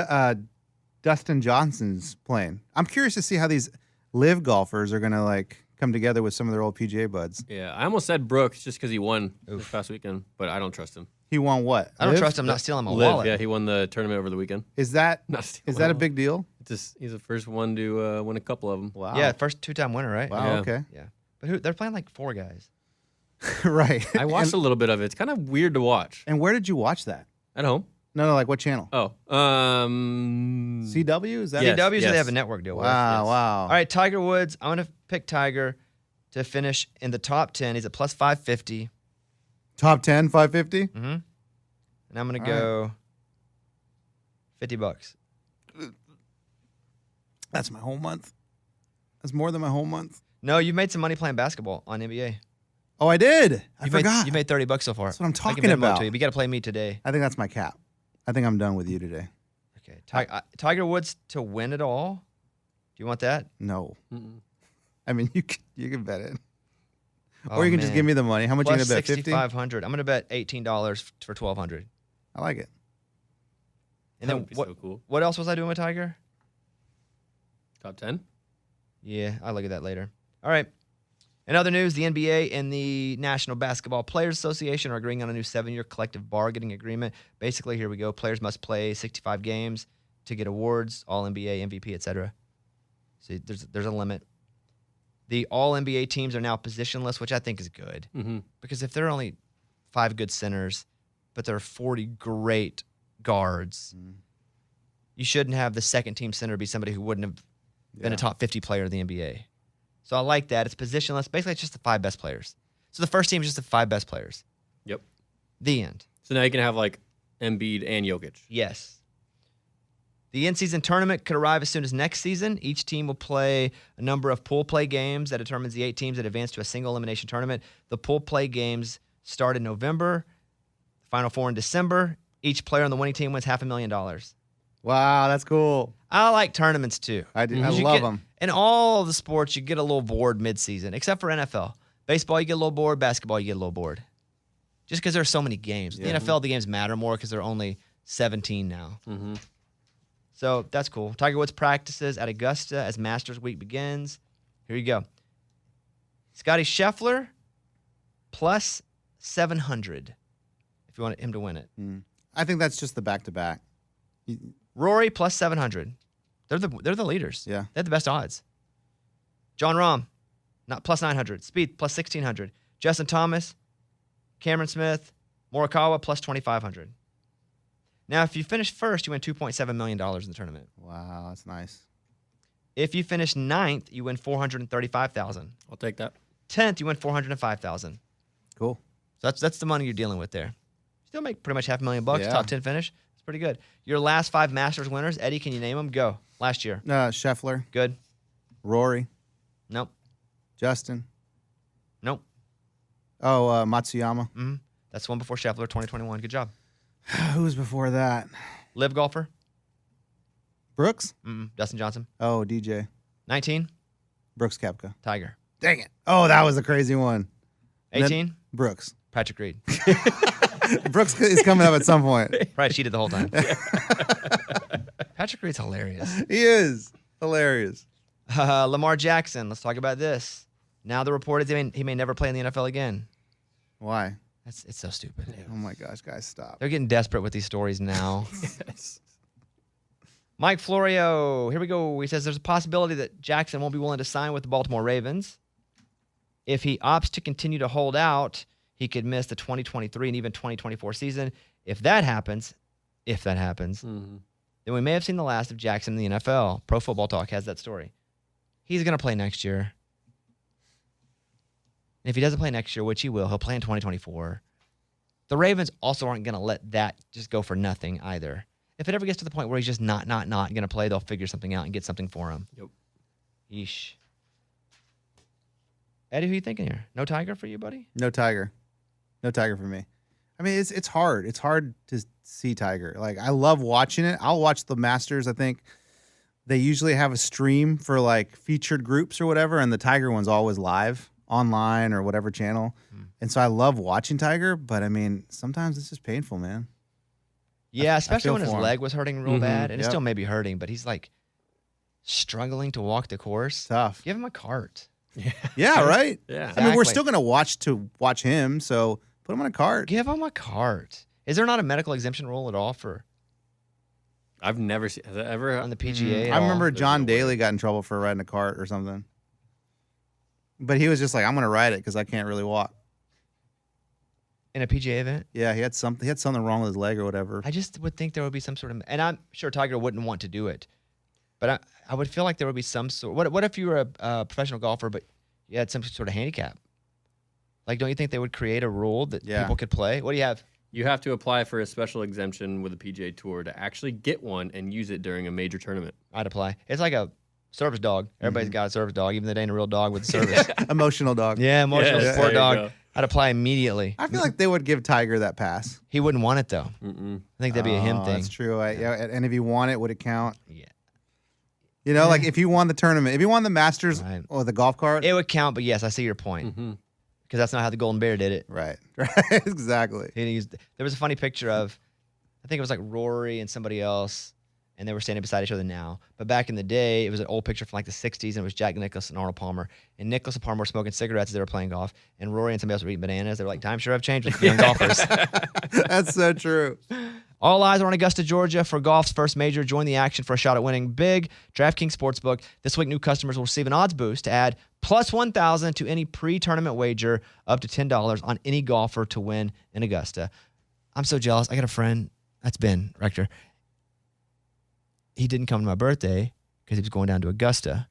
Dustin Johnson's playing. I'm curious to see how these live golfers are going to like come together with some of their old PGA buds. Yeah. I almost said Brooks just because he won this past weekend, but I don't trust him. He won what? I don't Liv? trust him not stealing my Liv, wallet. yeah, he won the tournament over the weekend. Is that Not stealing is that a my big deal? Just he's the first one to win a couple of them. Wow. Yeah, first two-time winner, right? Wow. Yeah. Okay. Yeah. But they're playing like four guys. Right. I watched a little bit of it. It's kind of weird to watch And where did you watch that? at home. No, like what channel? Oh, CW? Is that Yes. CW, so they have a network deal with. Wow, Yes. wow. All right, Tiger Woods. I'm going to pick Tiger to finish in the top 10. He's at plus 550. Top 10, 550? Mm-hmm. And I'm going to All go $50. That's my whole month. That's more than my whole month. No, you made some money playing basketball on NBA. Oh, I did. I You forgot. Made $30 so far. That's what I'm I can talking Venmo it about. to you, but you got to play me today. I think that's my cap. I think I'm done with you today. Okay. Tiger Woods to win it all. Do you want that? No. Mm-mm. I mean, you can bet it. Oh, Or you can just man. give me the money. How much are you Plus going to bet? 50? 6,500. I'm going to bet $18 for $1,200. I like it. And That then would be what? so cool. What else was I doing with Tiger? Top 10. Yeah, I'll look at that later. All right. In other news, the NBA and the National Basketball Players Association are agreeing on a new 7-year collective bargaining agreement. Basically, here we go. Players must play 65 games to get awards, All-NBA, MVP, etc. So there's a limit. The All-NBA teams are now positionless, which I think is good. Mm-hmm. Because if there are only 5 good centers, but there are 40 great guards, you shouldn't have the second-team center be somebody who wouldn't have been a top 50 player in the NBA. So I like that. It's positionless. Basically, it's just the 5 best players. So the first team is just the 5 best players. Yep. The end. So now you can have like Embiid and Jokic. Yes. The in-season tournament could arrive as soon as next season. Each team will play a number of pool play games that determines the 8 teams that advance to a single elimination tournament. The pool play games start in November, the Final Four in December. Each player on the winning team wins $500,000. Wow, that's cool. I like tournaments too. I do. I Because you love get- them. In all the sports, you get a little bored mid-season, except for NFL. Baseball, you get a little bored. Basketball, you get a little bored. Just because there's so many games. The NFL, the games matter more because there are only 17 now. Mm-hmm. So that's cool. Tiger Woods practices at Augusta as Masters Week begins. Here you go. Scotty Scheffler plus 700 if you want him to win it. I think that's just the back-to-back. Rory plus 700. They're the leaders. Yeah. They have the best odds. John Rahm, not plus 900. Spieth plus 1,600. Justin Thomas, Cameron Smith, Morikawa plus 2,500. Now, if you finish first, you win $2.7 million in the tournament. Wow, that's nice. If you finish ninth, you win $435,000. I'll take that. 10th, you win $405,000. Cool. So that's the money you're dealing with there. Still make pretty much $500,000. Yeah. Top 10 finish. It's pretty good. Your last 5 Masters winners, Eddie, can you name them? Go. Last year. Scheffler, Good. Rory, Nope. Justin. Nope. Oh, Matsuyama. That's one before Scheffler, 2021. Good job. Who was before that? Live golfer. Brooks? Dustin Johnson. Oh, DJ. 19. Brooks Koepka. Tiger. Dang it. Oh, that was a crazy one. And 18. then Brooks. Patrick Reed. Brooks is coming up at some point. Probably cheated the whole time. Patrick Reed's hilarious. He is. Hilarious. Lamar Jackson. Let's talk about this. Now the report is he may never play in the NFL again. Why? It's so stupid. Oh, my gosh, guys, stop. They're getting desperate with these stories now. Mike Florio, here we go. He says there's a possibility that Jackson won't be willing to sign with the Baltimore Ravens. If he opts to continue to hold out, he could miss the 2023 and even 2024 season. If that happens, then we may have seen the last of Jackson in the NFL. Pro Football Talk has that story. He's going to play next year. And if he doesn't play next year, which he will, he'll play in 2024. The Ravens also aren't going to let that just go for nothing either. If it ever gets to the point where he's just not going to play, they'll figure something out and get something for him. Yep. Yeesh. Eddie, who you thinking here? No Tiger for you, buddy? No Tiger. No Tiger for me. I mean, it's hard. It's hard to see Tiger. Like, I love watching it. I'll watch the Masters. I think they usually have a stream for, like, featured groups or whatever, and the Tiger one's always live online or whatever channel. And so I love watching Tiger, but, I mean, sometimes it's just painful, man. Yeah, especially feel when his for him. leg was hurting real bad. And it Yep. still may be hurting, but he's, like, struggling to walk the course. Tough. Give him a cart. Yeah, right? Yeah. I mean, we're Exactly. still going to watch him, so put him on a cart. Give him a cart. Is there not a medical exemption rule at all for I've never seen. Has that ever? on the PGA? at I remember all? John no way. Daly got in trouble for riding a cart or something. But he was just like, I'm going to ride it because I can't really walk. in a PGA event. Yeah, he had something wrong with his leg or whatever. I just would think there would be some sort of, and I'm sure Tiger wouldn't want to do it, but I would feel like there would be some sort. What if you were a professional golfer, but you had some sort of handicap? Like, don't you think they would create a rule that people could play? What do you have? You have to apply for a special exemption with the PGA Tour to actually get one and use it during a major tournament. I'd apply. It's like a service dog. Everybody's got a service dog, even though it ain't a real dog with service. Emotional dog. Yeah, emotional Yes, support there you dog. go. I'd apply immediately. I feel like they would give Tiger that pass. He wouldn't want it though. Mm-mm. I think that'd be a him thing. That's true. And if he won it, would it count? Yeah, You know, like if he won the tournament, if he won the Masters Right. or the golf cart. it would count. But yes, I see your point. Mhm. Because that's not how the Golden Bear did it. Right. Right. Exactly. There was a funny picture of, I think it was like Rory and somebody else, and they were standing beside each other now. But back in the day, it was an old picture from like the 60s, and it was Jack Nicklaus and Arnold Palmer. And Nicklaus and Palmer were smoking cigarettes as they were playing golf, and Rory and somebody else were eating bananas. They were like, times sure have changed with young golfers. That's so true. All eyes are on Augusta, Georgia for golf's first major. Join the action for a shot at winning big. DraftKings Sportsbook. This week, new customers will receive an odds boost to add plus 1,000 to any pre-tournament wager, up to $10 on any golfer to win in Augusta. I'm so jealous. I got a friend, that's Ben Rector. He didn't come to my birthday because he was going down to Augusta.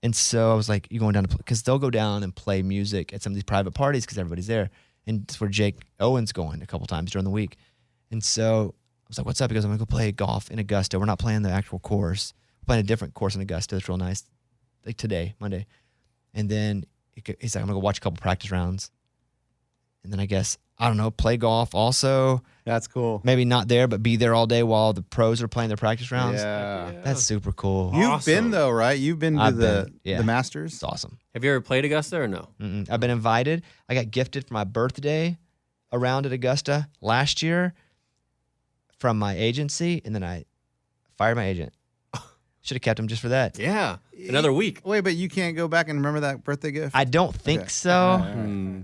And so I was like, you going down to, because they'll go down and play music at some of these private parties because everybody's there. And it's where Jake Owen's going a couple times during the week. And so I was like, what's up? He goes, I'm going to go play golf in Augusta. We're not playing the actual course. We're playing a different course in Augusta. It's real nice. Like today, Monday. And then he's like, I'm going to go watch a couple practice rounds. And then I guess, I don't know, play golf also. That's cool. Maybe not there, but be there all day while the pros are playing their practice rounds. Yeah. That's super cool. You've Awesome. been though, right? You've been to I've the been, yeah. the Masters. It's awesome. Have you ever played Augusta or no? I've been invited. I got gifted for my birthday around at Augusta last year from my agency, and then I fired my agent. Should have kept him just for that. Yeah. Another week. Wait, but you can't go back and remember that birthday gift? I don't think Okay. so. Hmm.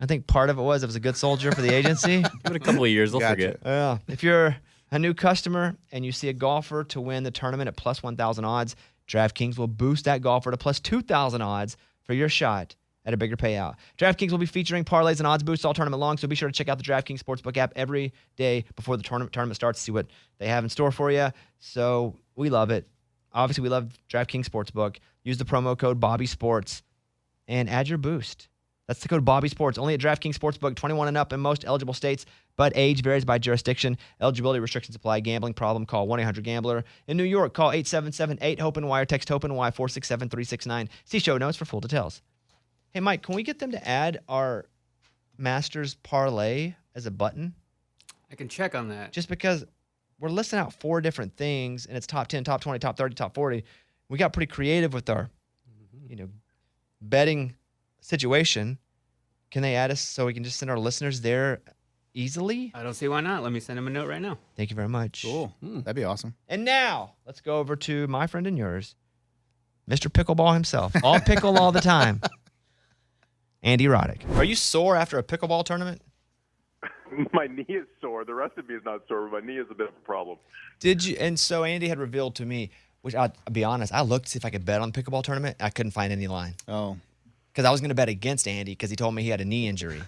I think part of it was I was a good soldier for the agency. Give it a couple of years, they'll Gotcha. forget. Yeah. If you're a new customer and you see a golfer to win the tournament at plus 1,000 odds, DraftKings will boost that golfer to plus 2,000 odds for your shot at a bigger payout. DraftKings will be featuring parlays and odds boosts all tournament long, so be sure to check out the DraftKings Sportsbook app every day before the tournament starts to see what they have in store for you. So we love it. Obviously, we love DraftKings Sportsbook. Use the promo code BobbySports and add your boost. That's the code Bobby Sports. Only at DraftKings Sportsbook, 21 and up in most eligible states, but age varies by jurisdiction. Eligibility restrictions apply. Gambling problem, call 1-800-GAMBLER. In New York, call 877-8-HOPE-NY or text HOPE-NY 467-369. See show notes for full details. Hey, Mike, can we get them to add our Masters parlay as a button? I can check on that. Just because we're listing out 4 different things, and it's top 10, top 20, top 30, top 40. We got pretty creative with our, betting situation. Can they add us so we can just send our listeners there easily? I don't see why not. Let me send him a note right now. Thank you very much. Cool. That'd be awesome. And now, let's go over to my friend and yours, Mr. Pickleball himself. All pickle all the time. Andy Roddick. Are you sore after a pickleball tournament? My knee is sore. The rest of me is not sore, but my knee is a bit of a problem. Did you? And so Andy had revealed to me, which I'll be honest, I looked to see if I could bet on the pickleball tournament. I couldn't find any line. Oh. Because I was going to bet against Andy because he told me he had a knee injury.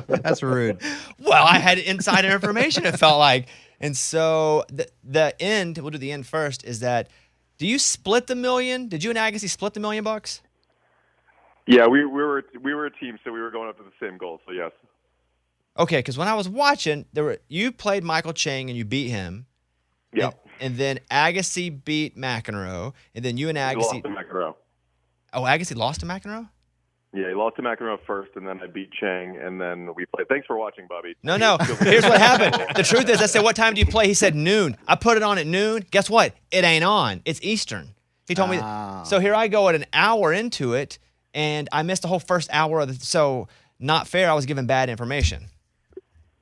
That's rude. Well, I had insider information, it felt like. And so the end, we'll do the end first, is that, do you split the $1 million? Did you and Agassi split the $1 million bucks? Yeah, we were a team, so we were going after the same goal. So yes. Okay, because when I was watching, you played Michael Chang and you beat him. Yeah. And then Agassi beat McEnroe, and then you and Agassi. Lost to McEnroe. Oh, Agassi lost to McEnroe? Yeah, he lost to McEnroe first, and then I beat Chang, and then we played. Thanks for watching, Bobby. No. Here's what happened. The truth is, I said, what time do you play? He said noon. I put it on at noon. Guess what? It ain't on. It's Eastern. He told me. So here I go at an hour into it, and I missed the whole first hour of so not fair. I was given bad information.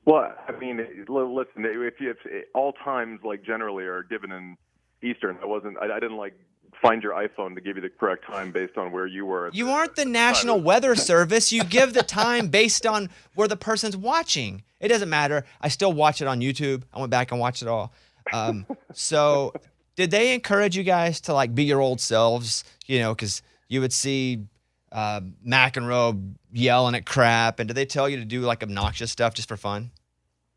Well, I mean, listen. If all times generally are given in Eastern, I didn't find your iPhone to give you the correct time based on where you were. You aren't the National Weather Service. You give the time based on where the person's watching. It doesn't matter. I still watch it on YouTube. I went back and watched it all. So did they encourage you guys to be your old selves? Because you would see McEnroe yelling at crap, and did they tell you to do obnoxious stuff just for fun?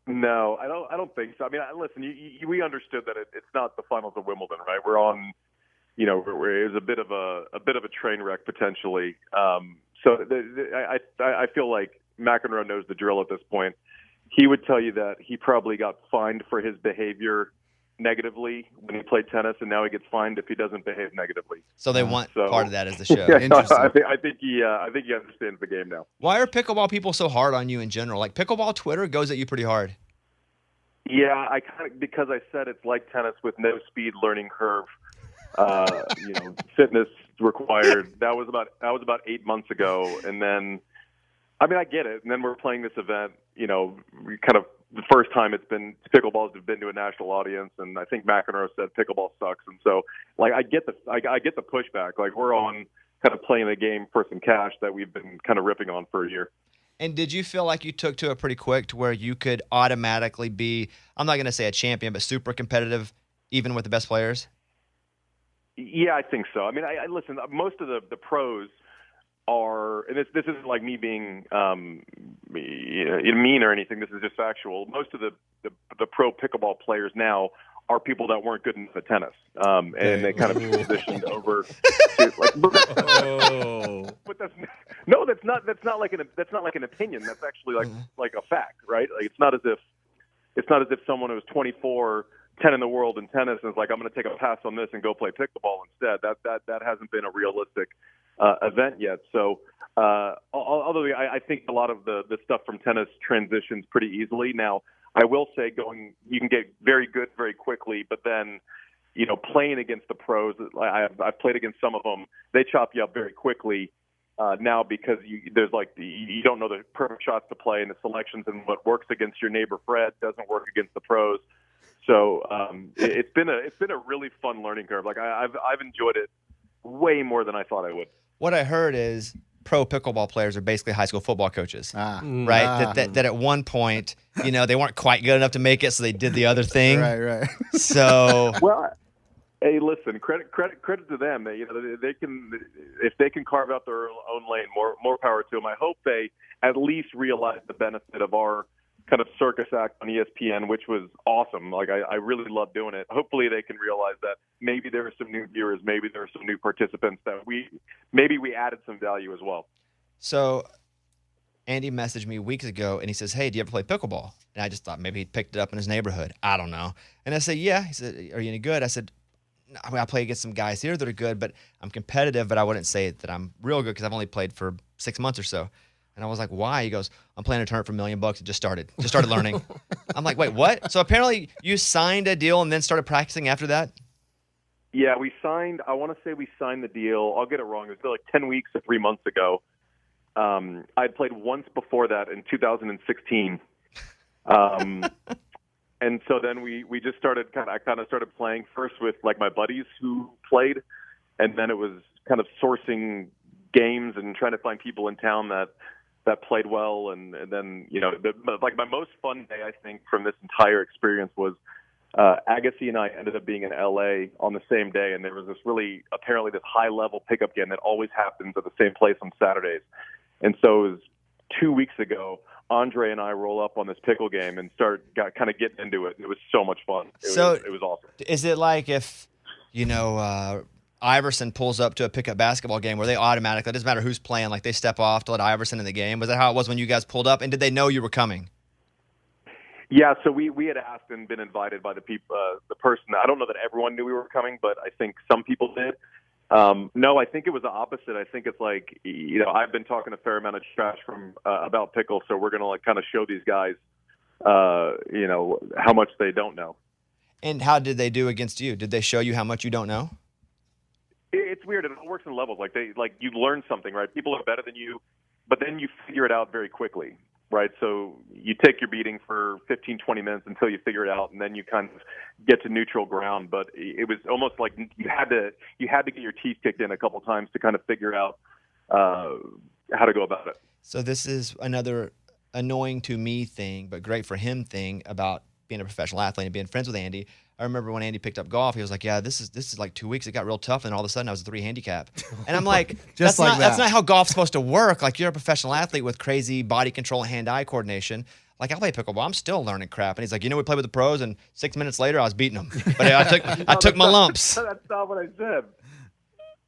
No, I don't think so. I mean, listen, we understood that it's not the finals of Wimbledon, right? We're on. It was a bit of a train wreck potentially. So I feel like McEnroe knows the drill at this point. He would tell you that he probably got fined for his behavior negatively when he played tennis, and now he gets fined if he doesn't behave negatively. So they want part of that as the show. Interesting. I think he understands the game now. Why are pickleball people so hard on you in general? Pickleball Twitter goes at you pretty hard. Yeah, because I said it's like tennis with no speed learning curve. Fitness required. That was about 8 months ago, and then, I get it. And then we're playing this event. We kind of the first time pickleballs have been to a national audience, and I think McEnroe said pickleball sucks, and so I get the pushback. We're on kind of playing the game for some cash that we've been kind of ripping on for a year. And did you feel like you took to it pretty quick to where you could automatically be, I'm not going to say a champion, but super competitive, even with the best players? Yeah, I think so. I listen. Most of the pros are, and this isn't like me being mean or anything. This is just factual. Most of the pro pickleball players now are people that weren't good enough at tennis, and they kind of transitioned over to But that's not like an opinion. That's actually like a fact, right? It's not as if someone who's 24. 10 in the world in tennis and is I'm going to take a pass on this and go play pickleball instead. That hasn't been a realistic event yet. So although I think a lot of the stuff from tennis transitions pretty easily. Now, I will say you can get very good very quickly, but then, playing against the pros, I've played against some of them, they chop you up very quickly now because you don't know the perfect shots to play and the selections, and what works against your neighbor Fred doesn't work against the pros. So it's been a really fun learning curve. I've enjoyed it way more than I thought I would. What I heard is pro pickleball players are basically high school football coaches, right? That at one point, they weren't quite good enough to make it, so they did the other thing. Right. So well, hey, listen, credit to them. They can, if they can carve out their own lane, more power to them. I hope they at least realize the benefit of our kind of circus act on ESPN, which was awesome. Like I really love doing it. Hopefully they can realize that maybe there are some new viewers, maybe there are some new participants that we added some value as well. So Andy messaged me weeks ago, and he says, hey, do you ever play pickleball? And I just thought maybe he picked it up in his neighborhood. I don't know. And I said, yeah. He said, are you any good? I said, I play against some guys here that are good, but I'm competitive, but I wouldn't say that I'm real good because I've only played for 6 months or so. And I was like, why? He goes, I'm playing a tournament for $1 million. It just started learning. I'm like, wait, what? So apparently you signed a deal and then started practicing after that? Yeah, I want to say we signed the deal. I'll get it wrong. It was like 10 weeks or 3 months ago. I'd played once before that in 2016. And so then we just started I kind of started playing first with like my buddies who played. And then it was kind of sourcing games and trying to find people in town that played well. And then, like my most fun day, I think, from this entire experience was Agassi and I ended up being in LA on the same day. And there was apparently this high level pickup game that always happens at the same place on Saturdays. And so it was 2 weeks ago, Andre and I roll up on this pickle game and kind of getting into it. It was so much fun. It was awesome. Is it like if, Iverson pulls up to a pickup basketball game where they automatically, it doesn't matter who's playing, like they step off to let Iverson in the game? Was that how it was when you guys pulled up? And did they know you were coming? Yeah, so we had asked and been invited by the person. I don't know that everyone knew we were coming, but I think some people did. No, I think it was the opposite. I think it's like, I've been talking a fair amount of trash about pickle, so we're going to like kind of show these guys, how much they don't know. And how did they do against you? Did they show you how much you don't know? It's weird. It all works in levels. Like you learn something, right? People are better than you, but then you figure it out very quickly, right? So you take your beating for 15, 20 minutes until you figure it out, and then you kind of get to neutral ground. But it was almost like you had to get your teeth kicked in a couple times to kind of figure out how to go about it. So this is another annoying to me thing, but great for him thing about being a professional athlete and being friends with Andy. I remember when Andy picked up golf, he was like, yeah, this is like 2 weeks. It got real tough, and all of a sudden I was a 3 handicap. And I'm like, that's not how golf's supposed to work. Like, you're a professional athlete with crazy body control and hand-eye coordination. Like, I play pickleball. I'm still learning crap. And he's like, we play with the pros, and 6 minutes later I was beating them. But I took my lumps. That's not what I said.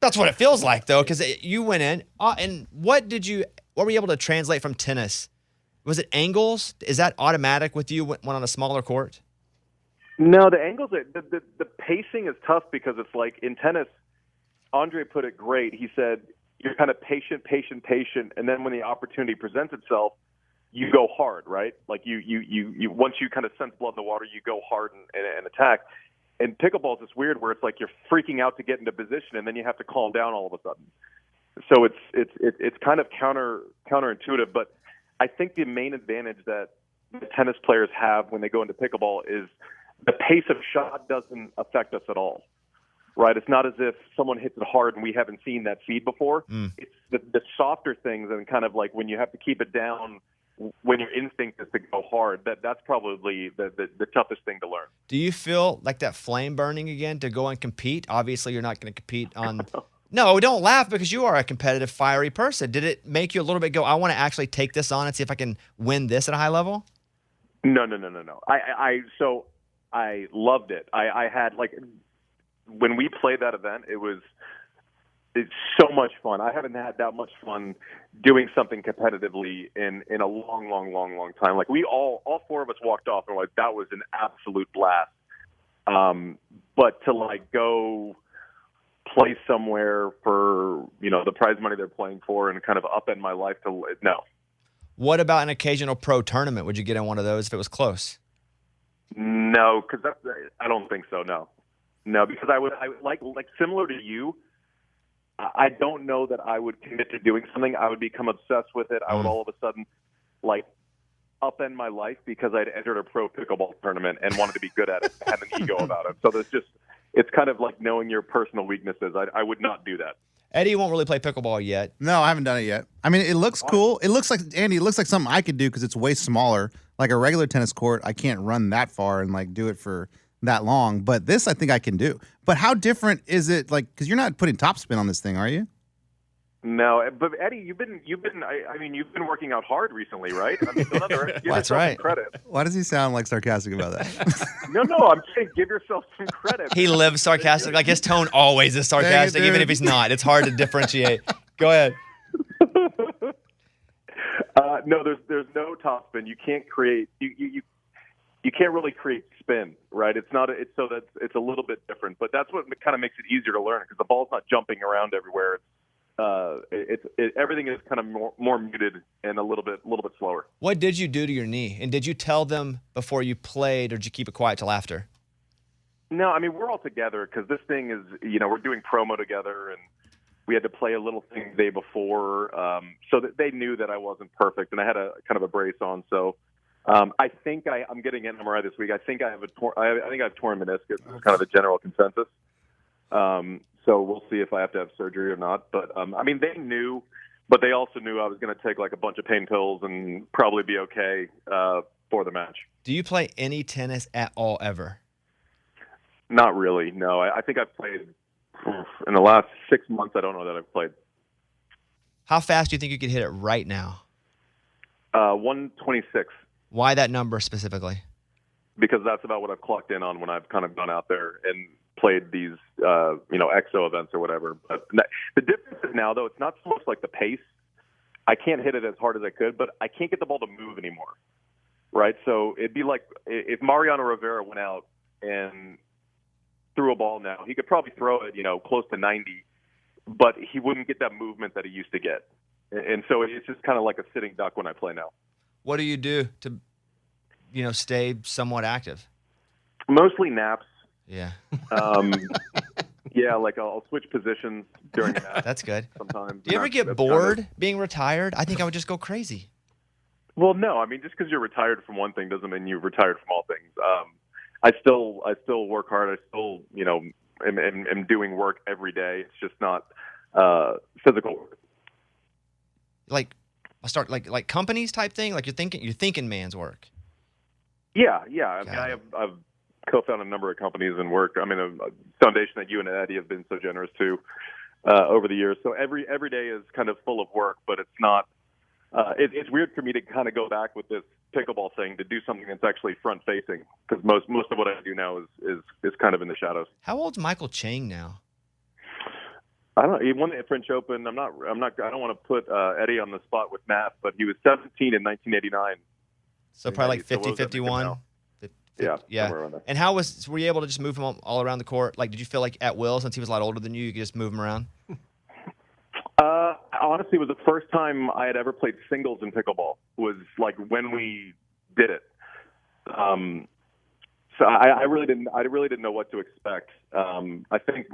That's what it feels like, though, because you went in. And what were you able to translate from tennis? Was it angles? Is that automatic with you when on a smaller court? No, the angles, the pacing is tough because it's like in tennis, Andre put it great. He said, you're kind of patient, and then when the opportunity presents itself, you go hard, right? Like you once you kind of sense blood in the water, you go hard and attack. And pickleball is this weird where it's like you're freaking out to get into position, and then you have to calm down all of a sudden. So it's kind of counterintuitive, but I think the main advantage that the tennis players have when they go into pickleball is the pace of shot doesn't affect us at all, right? It's not as if someone hits it hard and we haven't seen that feed before. It's the softer things and kind of like when you have to keep it down when your instinct is to go hard. That's probably the toughest thing to learn. Do you feel like that flame burning again to go and compete? Obviously, you're not going to compete on – No, don't laugh because you are a competitive, fiery person. Did it make you a little bit go, I want to actually take this on and see if I can win this at a high level? No. So I loved it. I had like when we played that event, it's so much fun. I haven't had that much fun doing something competitively in a long time. Like all four of us walked off and like that was an absolute blast. But to like go play somewhere for the prize money they're playing for and kind of upend my life no. What about an occasional pro tournament? Would you get in one of those if it was close? No, because I don't think so. No, because I like similar to you. I don't know that I would commit to doing something. I would become obsessed with it. I would all of a sudden like upend my life because I'd entered a pro pickleball tournament and wanted to be good at it, and had an ego about it. So it's kind of like knowing your personal weaknesses. I would not do that. Eddie won't really play pickleball yet. No, I haven't done it yet. I mean, it looks cool. It looks like, Andy, it looks like something I could do because it's way smaller. Like a regular tennis court, I can't run that far and like do it for that long. But this, I think I can do. But how different is it? Like, because you're not putting topspin on this thing, are you? No, but Eddie, you've been working out hard recently, right? I mean, don't give That's yourself some right. credit. Why does he sound like sarcastic about that? No, I'm saying give yourself some credit. He lives sarcastic. Like his tone always is sarcastic, even dude. if he's not. It's hard to differentiate. Go ahead. No, there's no top spin. You can't create you can't really create spin, right? It's a little bit different, but that's what kind of makes it easier to learn because the ball's not jumping around everywhere. Everything is kind of more muted and a little bit slower. What did you do to your knee? And did you tell them before you played, or did you keep it quiet till after? No, I mean we're all together because this thing is we're doing promo together and we had to play a little thing the day before, so that they knew that I wasn't perfect and I had a kind of a brace on. So I think I'm getting an MRI this week. I think I have torn meniscus. It's kind of the general consensus. So we'll see if I have to have surgery or not. But I mean, they knew, but they also knew I was going to take like a bunch of pain pills and probably be okay for the match. Do you play any tennis at all ever? Not really. No, I think I've played in the last 6 months. I don't know that I've played. How fast do you think you could hit it right now? 126. Why that number specifically? Because that's about what I've clocked in on when I've kind of gone out there and played these, exo events or whatever. But the difference is now, though, it's not so much like the pace. I can't hit it as hard as I could, but I can't get the ball to move anymore, right? So it'd be like if Mariano Rivera went out and threw a ball now, he could probably throw it, close to 90, but he wouldn't get that movement that he used to get. And so it's just kind of like a sitting duck when I play now. What do you do to, stay somewhat active? Mostly naps. Yeah. Yeah, like I'll switch positions during naps. That's good. Sometimes. Do you ever get bored being retired? I think I would just go crazy. Well, no. I mean, just because you're retired from one thing doesn't mean you're retired from all things. I still work hard. I still, am doing work every day. It's just not physical work. Like, I start like companies type thing. Like you're thinking man's work. Yeah. I mean, I've co-founded a number of companies and work. I mean, a foundation that you and Eddie have been so generous to over the years. So every day is kind of full of work, but it's not. It's weird for me to kind of go back with this pickleball thing to do something that's actually front facing because most of what I do now is kind of in the shadows. How old's Michael Chang now? I don't know. He won the French Open. I don't want to put Eddie on the spot with math, but he was 17 in 1989. So probably like 50, So what was that 51. now? Yeah. Somewhere around there. And were you able to just move him all around the court? Like, did you feel like at will, since he was a lot older than you could just move him around? Honestly, it was the first time I had ever played singles in pickleball. Was like when we did it. So I really didn't know what to expect. I think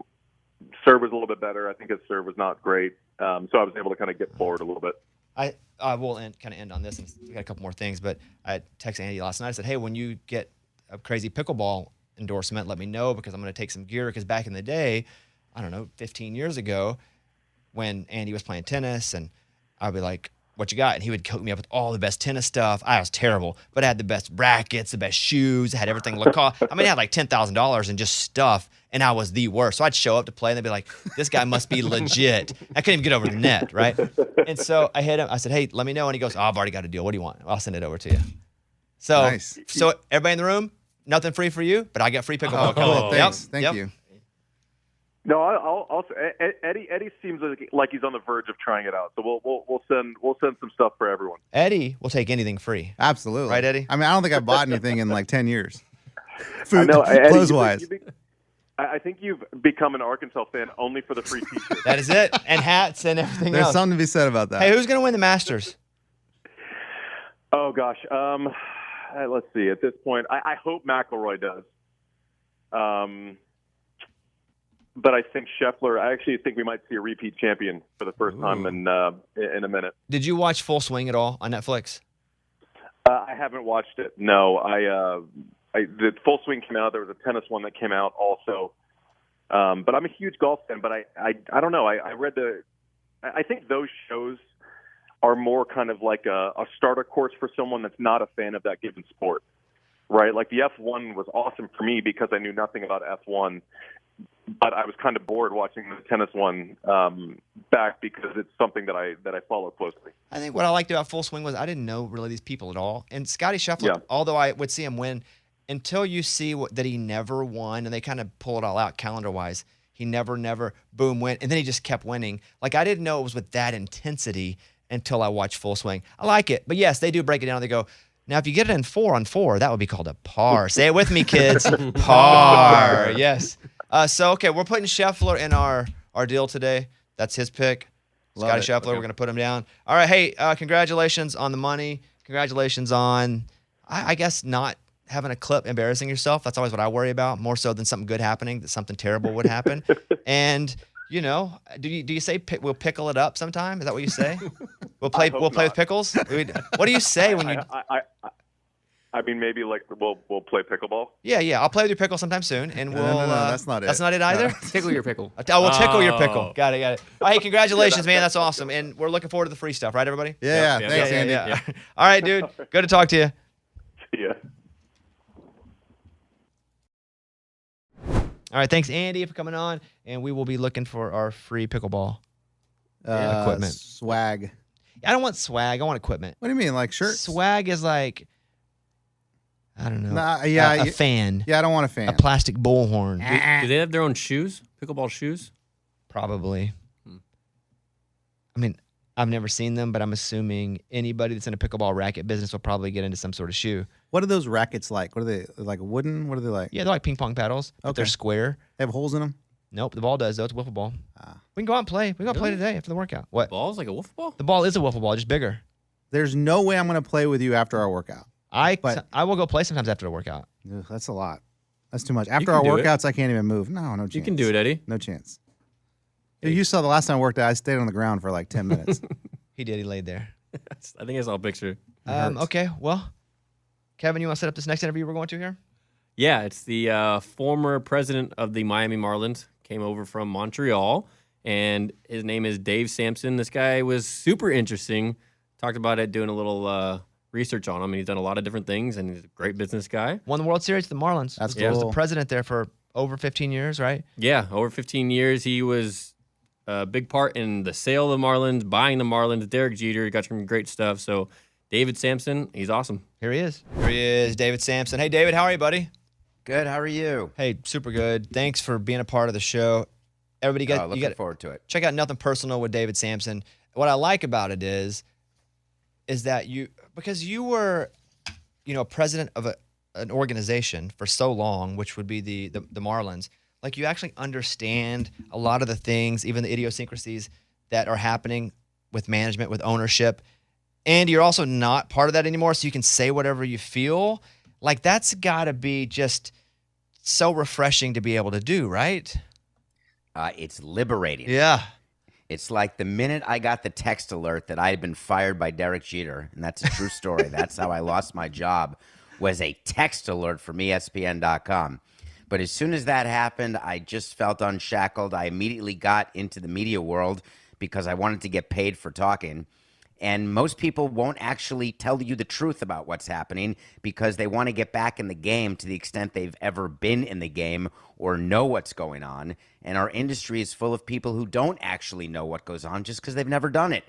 serve was a little bit better. I think his serve was not great. So I was able to kind of get forward a little bit. I will end on this, and we got a couple more things, but I texted Andy last night. I said, hey, when you get a crazy pickleball endorsement, let me know because I'm going to take some gear. Because back in the day, I don't know, 15 years ago, when Andy was playing tennis, and I'd be like, what you got? And he would hook me up with all the best tennis stuff. I was terrible, but I had the best rackets, the best shoes. I had everything Lacoste. I mean, I had like $10,000 in just stuff, and I was the worst. So I'd show up to play, and they'd be like, this guy must be legit. I couldn't even get over the net, right? And so I hit him. I said, hey, let me know. And he goes, oh, I've already got a deal. What do you want? I'll send it over to you. So, Nice. So everybody in the room, nothing free for you, but I got free pickleball. Cool. Yep. Thanks. Thank you. No, I'll Eddie seems like he's on the verge of trying it out. So we'll send some stuff for everyone. Eddie will take anything free. Absolutely. Right, Eddie? I mean, I don't think I bought anything in like 10 years. I know, Eddie, Clothes-wise. I think you've become an Arkansas fan only for the free T-shirts. That is it. And hats and everything There's else. something to be said about that. Hey, who's going to win the Masters? Oh gosh, let's see. At this point, I hope McIlroy does. But I think Scheffler. I actually think we might see a repeat champion for the first time in a minute. Did you watch Full Swing at all on Netflix? I haven't watched it. No, the Full Swing came out. There was a tennis one that came out also. But I'm a huge golf fan. But I don't know. I think those shows are more kind of like a starter course for someone that's not a fan of that given sport, right? Like the F1 was awesome for me because I knew nothing about F1. But I was kind of bored watching the tennis one. back because it's something that I follow closely. I think what I liked about Full Swing was I didn't know really these people at all. And Scotty Scheffler, Yeah. although I would see him win, until you see that he never won, and they kind of pull it all out calendar-wise, he never, boom, win. And then he just kept winning. Like, I didn't know it was with that intensity until I watched Full Swing. I like it. But, yes, they do break it down. They go, now, if you get it in 4-on-4, that would be called a par. Say it with me, kids. Par. Yes. Okay, we're putting Scheffler in our deal today. That's his pick. Love Scotty it. Scheffler, we're going to put him down. All right, hey, congratulations on the money. Congratulations on, I guess, not having a clip embarrassing yourself. That's always what I worry about, more so than something good happening, that something terrible would happen. And, do you say we'll pickle it up sometime? Is that what you say? We'll play with pickles? What do you say when you... I mean, maybe like we'll play pickleball. Yeah. I'll play with your pickle sometime soon, and we'll... No, that's not it. That's not it either? Tickle your pickle. We'll tickle your pickle. Oh. Got it. All right, hey, congratulations, man. That's awesome. And we're looking forward to the free stuff, right, everybody? Yeah. Yeah. Thanks, Andy. Yeah. All right, dude. Good to talk to you. Yeah. All right, thanks, Andy, for coming on. And we will be looking for our free pickleball equipment. Swag. I don't want swag. I want equipment. What do you mean, like shirts? Swag is like, I don't know. Nah, a fan. Yeah, I don't want a fan. A plastic bullhorn. Do they have their own shoes? Pickleball shoes? Probably. I mean, I've never seen them, but I'm assuming anybody that's in a pickleball racket business will probably get into some sort of shoe. What are those rackets like? What are they like? Wooden? What are they like? Yeah, they're like ping pong paddles, but they're Okay. square. They have holes in them. Nope, the ball does, though. It's a wiffle ball. Ah. We can go out and play. We can go out and play today after the workout. What? Balls like a wiffle ball? The ball is a wiffle ball, just bigger. There's no way I'm going to play with you after our workout. I will go play sometimes after the workout. Ugh, that's a lot. That's too much. After can our do it. workouts, I can't even move. No chance. You can do it, Eddie. No chance. You saw the last time I worked out, I stayed on the ground for like 10 minutes. He did. He laid there. I think I saw a picture. hurts. Okay, well, Kevin, you want to set up this next interview we're going to here? Yeah, it's the former president of the Miami Marlins. Came over from Montreal, and his name is Dave Sampson. This guy was super interesting. Talked about it, doing a little research on him, and he's done a lot of different things, and he's a great business guy. Won the World Series with the Marlins. That's He was the cool. president there for over 15 years, right? Yeah, over 15 years. He was a big part in the sale of the Marlins, buying the Marlins. Derek Jeter got some great stuff. So David Sampson, he's awesome. Here he is. Here he is, David Sampson. Hey, David, how are you, buddy? Good. How are you? Hey, super good. Thanks for being a part of the show. Everybody you Looking got forward to it. check out Nothing Personal with David Sampson. What I like about it is that because you were, president of an organization for so long, which would be the Marlins, like you actually understand a lot of the things, even the idiosyncrasies that are happening with management, with ownership. And you're also not part of that anymore, so you can say whatever you feel. Like that's got to be just so refreshing to be able to do, right? It's liberating. Yeah. It's like the minute I got the text alert that I had been fired by Derek Jeter, and that's a true story. That's how I lost my job, was a text alert from ESPN.com. But as soon as that happened, I just felt unshackled. I immediately got into the media world because I wanted to get paid for talking. And most people won't actually tell you the truth about what's happening because they want to get back in the game to the extent they've ever been in the game or know what's going on. And our industry is full of people who don't actually know what goes on just because they've never done it.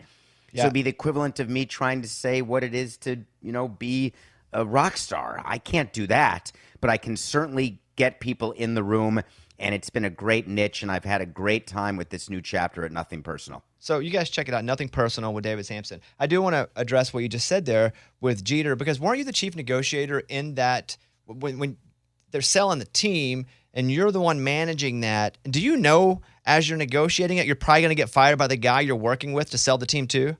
Yeah. So it'd be the equivalent of me trying to say what it is to, be a rock star. I can't do that, but I can certainly get people in the room. And it's been a great niche, and I've had a great time with this new chapter at Nothing Personal. So you guys check it out, Nothing Personal with David Sampson. I do want to address what you just said there with Jeter, because weren't you the chief negotiator in that when they're selling the team and you're the one managing that? Do you know as you're negotiating it, you're probably going to get fired by the guy you're working with to sell the team too?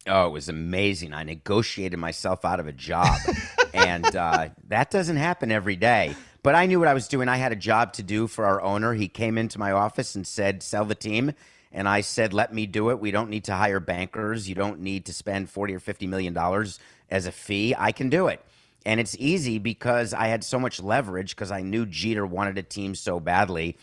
Oh, it was amazing. I negotiated myself out of a job, and that doesn't happen every day. But I knew what I was doing. I had a job to do for our owner. He came into my office and said, sell the team. And I said, let me do it. We don't need to hire bankers. You don't need to spend $40 or $50 million as a fee. I can do it. And it's easy because I had so much leverage because I knew Jeter wanted a team so badly.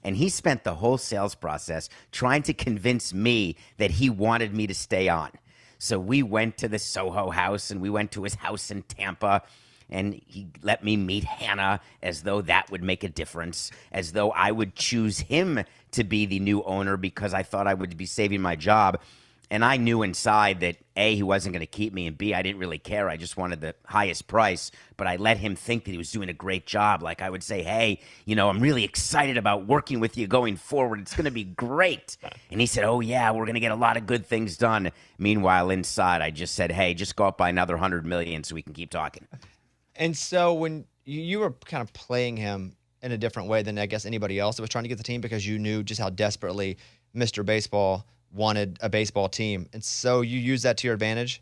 And he spent the whole sales process trying to convince me that he wanted me to stay on. So we went to the Soho House and we went to his house in Tampa. And he let me meet Hannah as though that would make a difference, as though I would choose him to be the new owner because I thought I would be saving my job. And I knew inside that A, he wasn't going to keep me, and B, I didn't really care. I just wanted the highest price. But I let him think that he was doing a great job. Like I would say, hey, I'm really excited about working with you going forward. It's going to be great. And he said, oh, yeah, we're going to get a lot of good things done. Meanwhile, inside, I just said, hey, just go up by another $100 million so we can keep talking. And so when you were kind of playing him in a different way than I guess anybody else that was trying to get the team because you knew just how desperately Mr. Baseball wanted a baseball team. And so you use that to your advantage?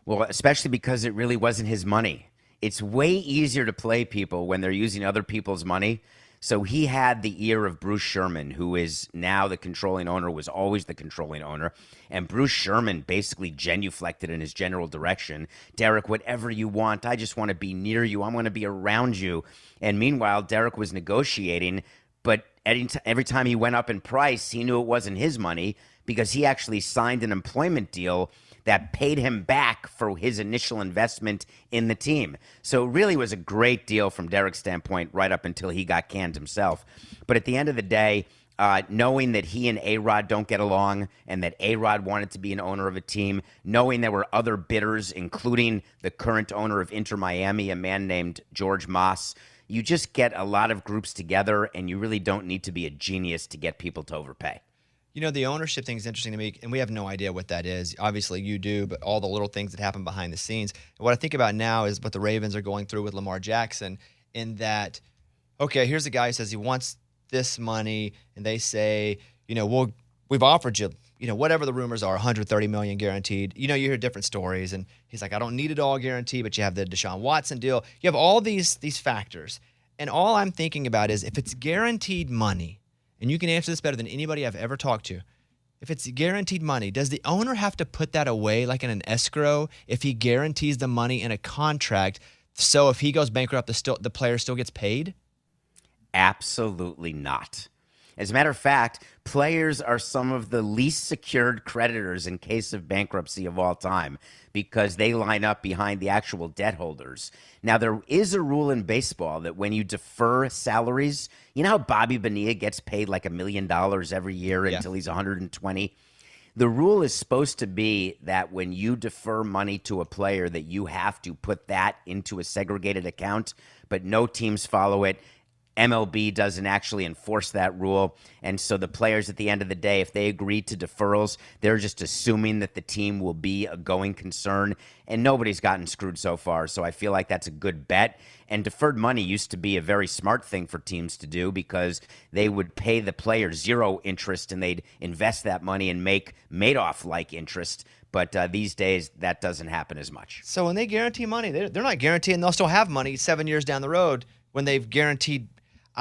Well, especially because it really wasn't his money. It's way easier to play people when they're using other people's money. So he had the ear of Bruce Sherman, who is now the controlling owner, was always the controlling owner. And Bruce Sherman basically genuflected in his general direction. Derek, whatever you want, I just want to be near you. I want to be around you. And meanwhile, Derek was negotiating, but every time he went up in price, he knew it wasn't his money because he actually signed an employment deal that paid him back for his initial investment in the team. So it really was a great deal from Derek's standpoint right up until he got canned himself. But at the end of the day, knowing that he and A-Rod don't get along and that A-Rod wanted to be an owner of a team, knowing there were other bidders, including the current owner of Inter Miami, a man named George Moss, you just get a lot of groups together, and you really don't need to be a genius to get people to overpay. The ownership thing is interesting to me, and we have no idea what that is. Obviously, you do, but all the little things that happen behind the scenes. And what I think about now is what the Ravens are going through with Lamar Jackson in that, okay, here's a guy who says he wants this money, and they say, we've offered you, whatever the rumors are, $130 million guaranteed. You hear different stories, and he's like, I don't need it all guaranteed, but you have the Deshaun Watson deal. You have all these factors, and all I'm thinking about is if it's guaranteed money, and you can answer this better than anybody I've ever talked to, if it's guaranteed money, does the owner have to put that away like in an escrow if he guarantees the money in a contract so if he goes bankrupt, the player still gets paid? Absolutely not. As a matter of fact, players are some of the least secured creditors in case of bankruptcy of all time because they line up behind the actual debt holders. Now, there is a rule in baseball that when you defer salaries, you know how Bobby Bonilla gets paid like $1 million every year until he's 120? The rule is supposed to be that when you defer money to a player that you have to put that into a segregated account, but no teams follow it. MLB doesn't actually enforce that rule. And so the players at the end of the day, if they agree to deferrals, they're just assuming that the team will be a going concern. And nobody's gotten screwed so far. So I feel like that's a good bet. And deferred money used to be a very smart thing for teams to do because they would pay the player zero interest and they'd invest that money and make Madoff-like interest. But these days, that doesn't happen as much. So when they guarantee money, they're not guaranteeing they'll still have money 7 years down the road when they've guaranteed.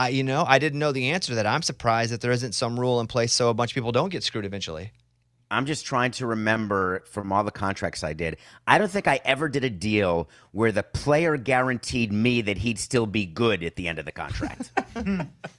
I didn't know the answer to that. I'm surprised that there isn't some rule in place so a bunch of people don't get screwed eventually. I'm just trying to remember from all the contracts I did. I don't think I ever did a deal where the player guaranteed me that he'd still be good at the end of the contract.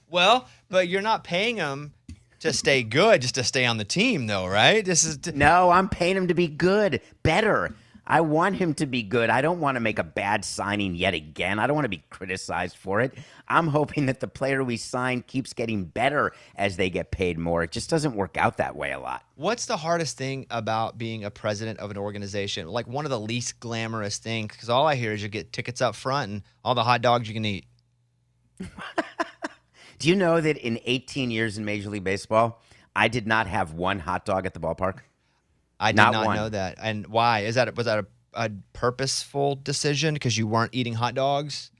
Well, but you're not paying him to stay good, just to stay on the team, though, right? No, I'm paying him to be good, better. I want him to be good. I don't want to make a bad signing yet again. I don't want to be criticized for it. I'm hoping that the player we sign keeps getting better as they get paid more. It just doesn't work out that way a lot. What's the hardest thing about being a president of an organization? Like one of the least glamorous things, because all I hear is you get tickets up front and all the hot dogs you can eat. Do you know that in 18 years in Major League Baseball, I did not have one hot dog at the ballpark? I did not know that. And why? Was that a purposeful decision because you weren't eating hot dogs?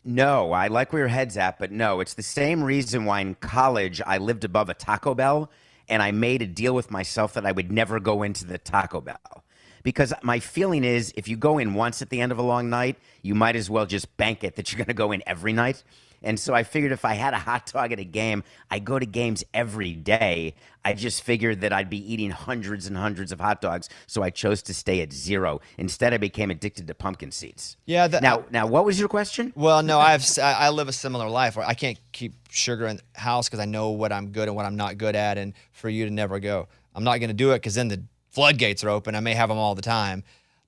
No, I like where your head's at, but no. It's the same reason why in college I lived above a Taco Bell and I made a deal with myself that I would never go into the Taco Bell. Because my feeling is if you go in once at the end of a long night, you might as well just bank it that you're going to go in every night. And so I figured if I had a hot dog at a game, I go to games every day. I just figured that I'd be eating hundreds and hundreds of hot dogs, so I chose to stay at zero. Instead, I became addicted to pumpkin seeds. Yeah. Now, what was your question? Well, no, I live a similar life where I can't keep sugar in the house because I know what I'm good and what I'm not good at. And for you to never go, I'm not going to do it because then the floodgates are open. I may have them all the time.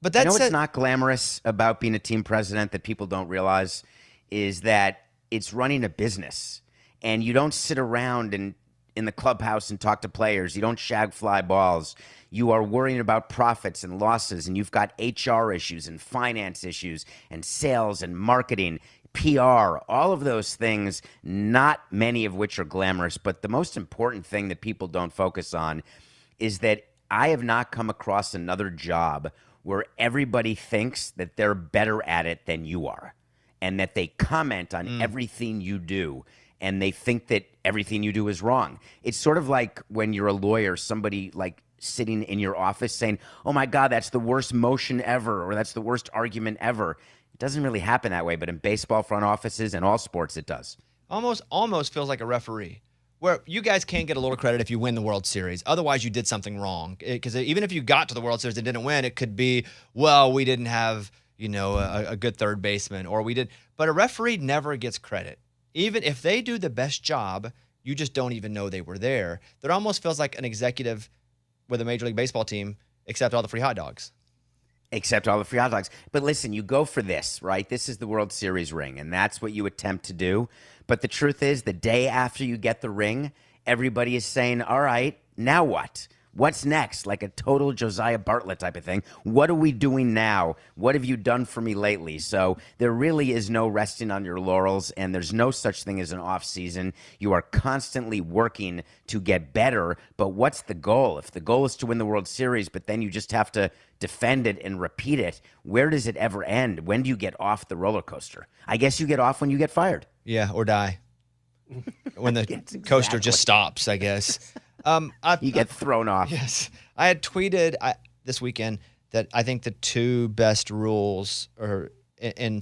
But You that's know what's not glamorous about being a team president that people don't realize is that it's running a business, and you don't sit around and in the clubhouse and talk to players. You don't shag fly balls. You are worrying about profits and losses, and you've got HR issues and finance issues and sales and marketing, PR, all of those things, not many of which are glamorous. But the most important thing that people don't focus on is that I have not come across another job where everybody thinks that they're better at it than you are, and that they comment on everything you do, and they think that everything you do is wrong. It's sort of like when you're a lawyer, somebody like sitting in your office saying, oh my God, that's the worst motion ever, or that's the worst argument ever. It doesn't really happen that way, but in baseball front offices and all sports, it does. Almost feels like a referee, where you guys can get a little credit if you win the World Series. Otherwise, you did something wrong. Because even if you got to the World Series and didn't win, it could be, well, we didn't have, a good third baseman, or we did. But a referee never gets credit. Even if they do the best job, you just don't even know they were there. That almost feels like an executive with a Major League Baseball team, except all the free hot dogs. Except all the free hot dogs. But listen, you go for this, right? This is the World Series ring, and that's what you attempt to do. But the truth is, the day after you get the ring, everybody is saying, all right, now what? What's next? Like a total Josiah Bartlett type of thing. What are we doing now? What have you done for me lately? So there really is no resting on your laurels, and there's no such thing as an off season. You are constantly working to get better, but what's the goal? If the goal is to win the World Series, but then you just have to defend it and repeat it, where does it ever end? When do you get off the roller coaster? I guess you get off when you get fired. Yeah, or die. When the coaster just stops, I guess. You get thrown off. Yes. I had tweeted this weekend that I think the two best rules are in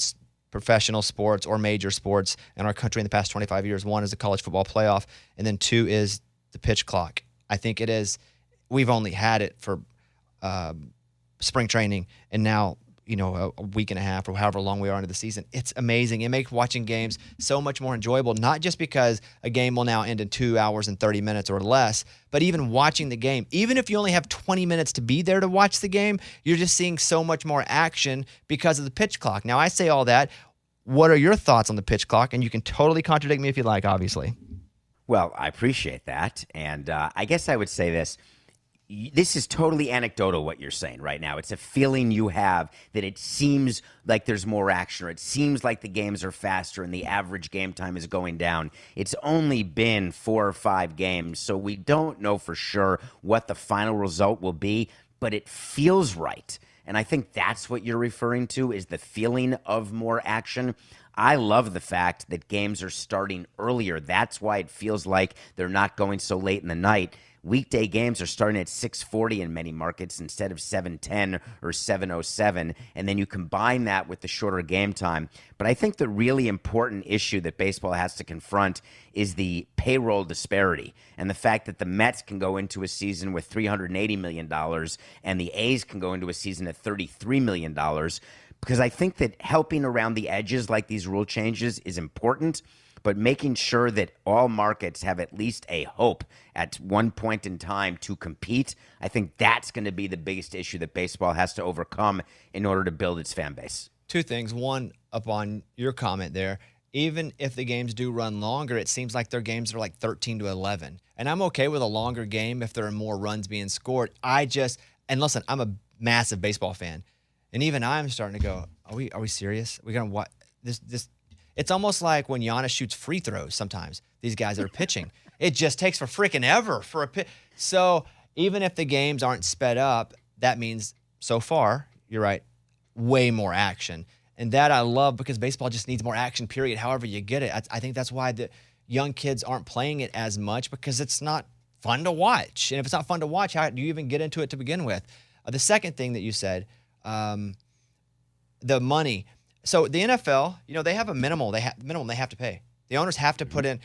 professional sports or major sports in our country in the past 25 years. One is the college football playoff, and then two is the pitch clock. I think it is. We've only had it for spring training, and now a week and a half or however long we are into the season. It's amazing. It makes watching games so much more enjoyable, not just because a game will now end in 2 hours and 30 minutes or less, but even watching the game. Even if you only have 20 minutes to be there to watch the game, you're just seeing so much more action because of the pitch clock. Now, I say all that. What are your thoughts on the pitch clock? And you can totally contradict me if you like, obviously. Well, I appreciate that. And I guess I would say this. This is totally anecdotal, what you're saying right now. It's a feeling you have that it seems like there's more action, or it seems like the games are faster and the average game time is going down. It's only been 4 or 5 games, so we don't know for sure what the final result will be, but it feels right. And I think that's what you're referring to, is the feeling of more action. I love the fact that games are starting earlier. That's why it feels like they're not going so late in the night. Weekday games are starting at 6:40 in many markets instead of 7:10 or 7:07, and then you combine that with the shorter game time. But I think the really important issue that baseball has to confront is the payroll disparity, and the fact that the Mets can go into a season with $380 million and the A's can go into a season at $33 million, because I think that helping around the edges like these rule changes is important, but making sure that all markets have at least a hope at one point in time to compete, I think that's going to be the biggest issue that baseball has to overcome in order to build its fan base. Two things. One, upon your comment there, even if the games do run longer, it seems like their games are like 13-11. And I'm okay with a longer game if there are more runs being scored. And listen, I'm a massive baseball fan. And even I'm starting to go, are we serious? We're going to what? This It's almost like when Giannis shoots free throws sometimes, these guys that are pitching. It just takes for freaking ever for a pitch. So even if the games aren't sped up, that means so far, you're right, way more action. And that I love, because baseball just needs more action, period, however you get it. I think that's why the young kids aren't playing it as much, because it's not fun to watch. And if it's not fun to watch, how do you even get into it to begin with? The second thing that you said, the money. So the NFL, they have a minimum they have to pay. The owners have to put in.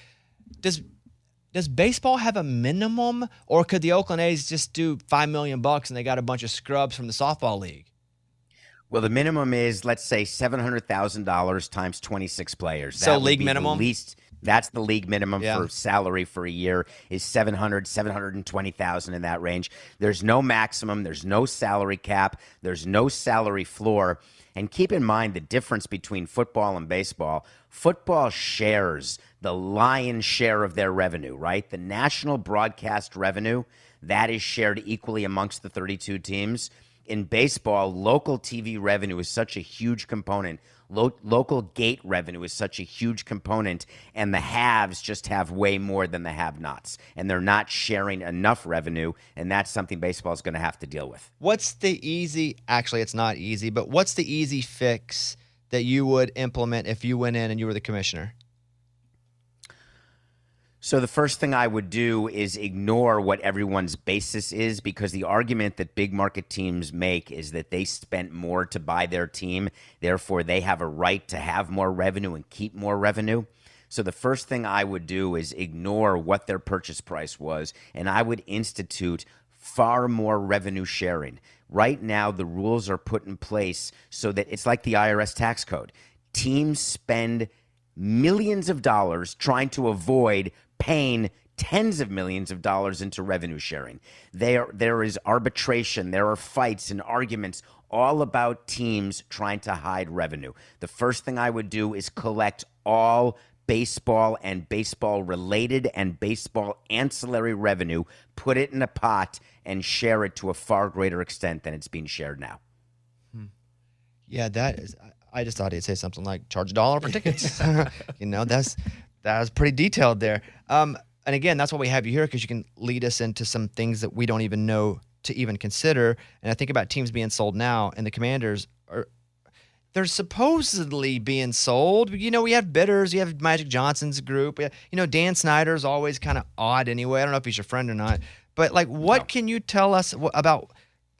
Does baseball have a minimum, or could the Oakland A's just do $5 million and they got a bunch of scrubs from the softball league? Well, the minimum is, let's say, $700,000 times 26 players. So That would league be minimum? the least. That's the league minimum Yeah. for salary for a year is 720,000 in that range. There's no maximum. There's no salary cap. There's no salary floor. And keep in mind the difference between football and baseball. Football shares the lion's share of their revenue, right? The national broadcast revenue, that is shared equally amongst the 32 teams. In baseball, local TV revenue is such a huge component. Local gate revenue is such a huge component, and the haves just have way more than the have-nots, and they're not sharing enough revenue, and that's something baseball is going to have to deal with. What's the easy, actually it's not easy, but what's the easy fix that you would implement if you went in and you were the commissioner? So the first thing I would do is ignore what everyone's basis is, because the argument that big market teams make is that they spent more to buy their team, therefore they have a right to have more revenue and keep more revenue. So the first thing I would do is ignore what their purchase price was, and I would institute far more revenue sharing. Right now, the rules are put in place so that it's like the IRS tax code. Teams spend millions of dollars trying to avoid paying tens of millions of dollars into revenue sharing. There is arbitration, there are fights and arguments all about teams trying to hide revenue. The first thing I would do is collect all baseball and baseball-related and baseball ancillary revenue, put it in a pot, and share it to a far greater extent than it's being shared now. Yeah, that is. I just thought he'd say something like charge $1 for tickets. That was pretty detailed there. And again, that's why we have you here, because you can lead us into some things that we don't even know to even consider. And I think about teams being sold now, and the Commanders they're supposedly being sold. You know, we have bidders. You have Magic Johnson's group. You know, Dan Snyder's always kind of odd anyway. I don't know if he's your friend or not. But, like, what can you tell us about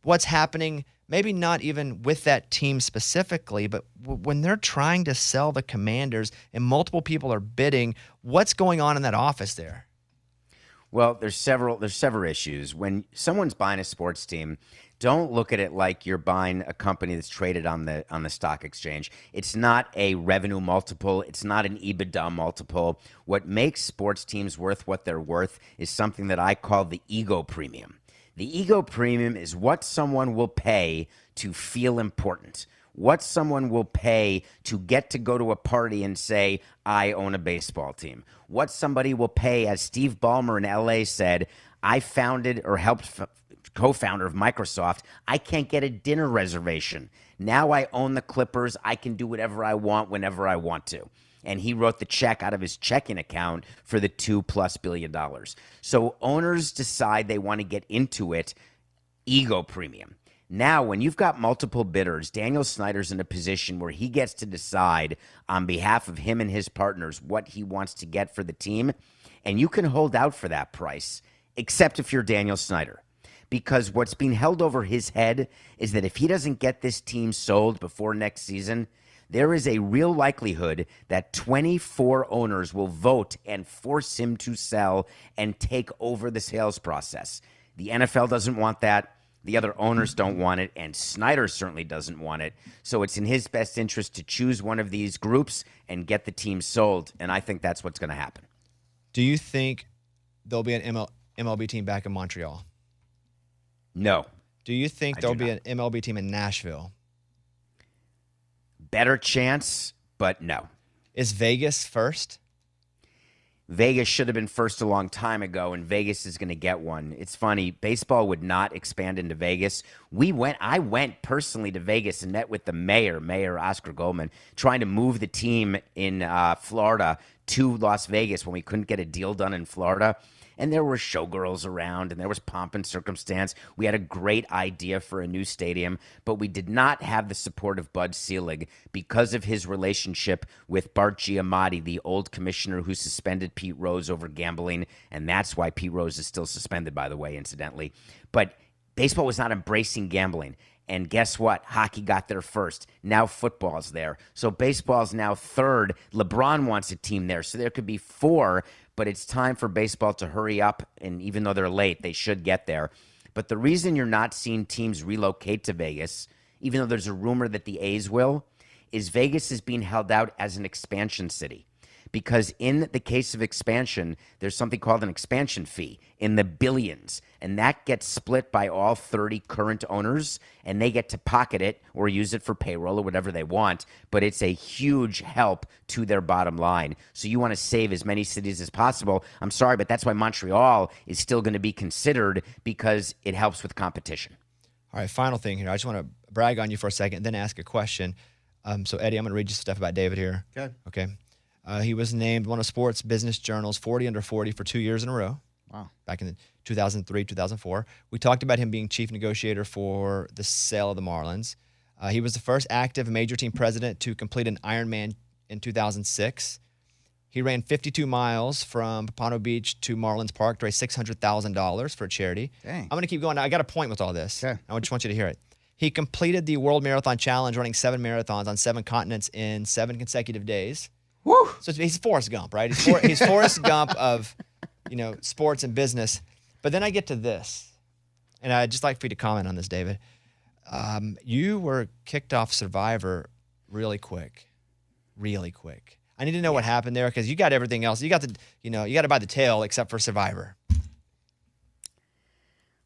what's happening, maybe not even with that team specifically, but when they're trying to sell the Commanders and multiple people are bidding, what's going on in that office there? Well, there's several issues. When someone's buying a sports team, don't look at it like you're buying a company that's traded on the stock exchange. It's not a revenue multiple. It's not an EBITDA multiple. What makes sports teams worth what they're worth is something that I call the ego premium. The ego premium is what someone will pay to feel important, what someone will pay to get to go to a party and say, I own a baseball team, what somebody will pay, as Steve Ballmer in LA said, I founded or helped co-founder of Microsoft, I can't get a dinner reservation. Now I own the Clippers. I can do whatever I want whenever I want to. And he wrote the check out of his checking account for the $2+ billion. So owners decide they want to get into it, ego premium. Now, when you've got multiple bidders, Daniel Snyder's in a position where he gets to decide on behalf of him and his partners what he wants to get for the team. And you can hold out for that price, except if you're Daniel Snyder. Because what's being held over his head is that if he doesn't get this team sold before next season, there is a real likelihood that 24 owners will vote and force him to sell and take over the sales process. The NFL doesn't want that. The other owners don't want it, and Snyder certainly doesn't want it. So it's in his best interest to choose one of these groups and get the team sold, and I think that's what's going to happen. Do you think there'll be an MLB team back in Montreal? No. Do you think there'll be an MLB team in Nashville? Better chance, but no. Is Vegas first? Vegas should have been first a long time ago, and Vegas is going to get one. It's funny, baseball would not expand into Vegas. I went personally to Vegas and met with the Mayor Oscar Coleman, trying to move the team in Florida to Las Vegas when we couldn't get a deal done in Florida. And there were showgirls around, and there was pomp and circumstance. We had a great idea for a new stadium, but we did not have the support of Bud Selig because of his relationship with Bart Giamatti, the old commissioner who suspended Pete Rose over gambling, and that's why Pete Rose is still suspended, by the way, incidentally. But baseball was not embracing gambling. And guess what? Hockey got there first. Now football's there. So baseball's now third. LeBron wants a team there. So there could be 4, but it's time for baseball to hurry up. And even though they're late, they should get there. But the reason you're not seeing teams relocate to Vegas, even though there's a rumor that the A's will, is Vegas is being held out as an expansion city. because in the case of expansion, there's something called an expansion fee in the billions, and that gets split by all 30 current owners, and they get to pocket it or use it for payroll or whatever they want, but it's a huge help to their bottom line. So you want to save as many cities as possible. I'm sorry, but that's why Montreal is still going to be considered, because it helps with competition. All right, final thing here. I just want to brag on you for a second and then ask a question. So, Eddie, I'm going to read you some stuff about David here. Okay. He was named one of Sports Business Journal's 40 under 40 for 2 years in a row. Wow. Back in 2003, 2004. We talked about him being chief negotiator for the sale of the Marlins. He was the first active major team president to complete an Ironman in 2006. He ran 52 miles from Pompano Beach to Marlins Park to raise $600,000 for a charity. Dang. I'm going to keep going. Now, I got a point with all this. Okay. I just want you to hear it. He completed the World Marathon Challenge, running 7 marathons on 7 continents in 7 consecutive days. Woo! So he's Forrest Gump, right? He's Forrest Gump of, sports and business. But then I get to this, and I'd just like for you to comment on this, David. You were kicked off Survivor really quick. I need to know what happened there, because you got everything else. You got you got to buy the tail except for Survivor.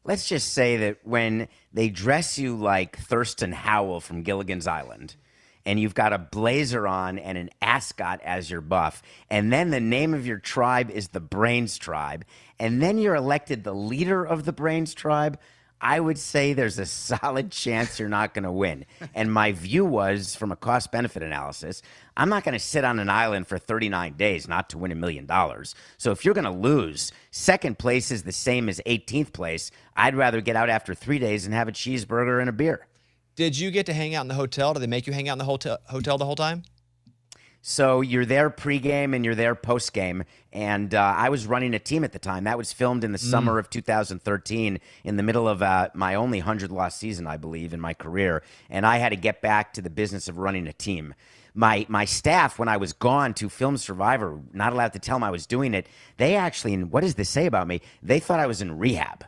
Let's just say that when they dress you like Thurston Howell from Gilligan's Island, and you've got a blazer on and an ascot as your buff, and then the name of your tribe is the Brains Tribe, and then you're elected the leader of the Brains Tribe, I would say there's a solid chance you're not going to win. And my view was, from a cost-benefit analysis, I'm not going to sit on an island for 39 days not to win $1 million. So if you're going to lose, second place is the same as 18th place. I'd rather get out after 3 days and have a cheeseburger and a beer. Did you get to hang out in the hotel? Did they make you hang out in the hotel the whole time? So you're there pregame and you're there postgame. And I was running a team at the time. That was filmed in the summer of 2013, in the middle of my only 100-loss season, I believe, in my career. And I had to get back to the business of running a team. My staff, when I was gone to film Survivor, not allowed to tell them I was doing it, they actually, and what does this say about me? They thought I was in rehab.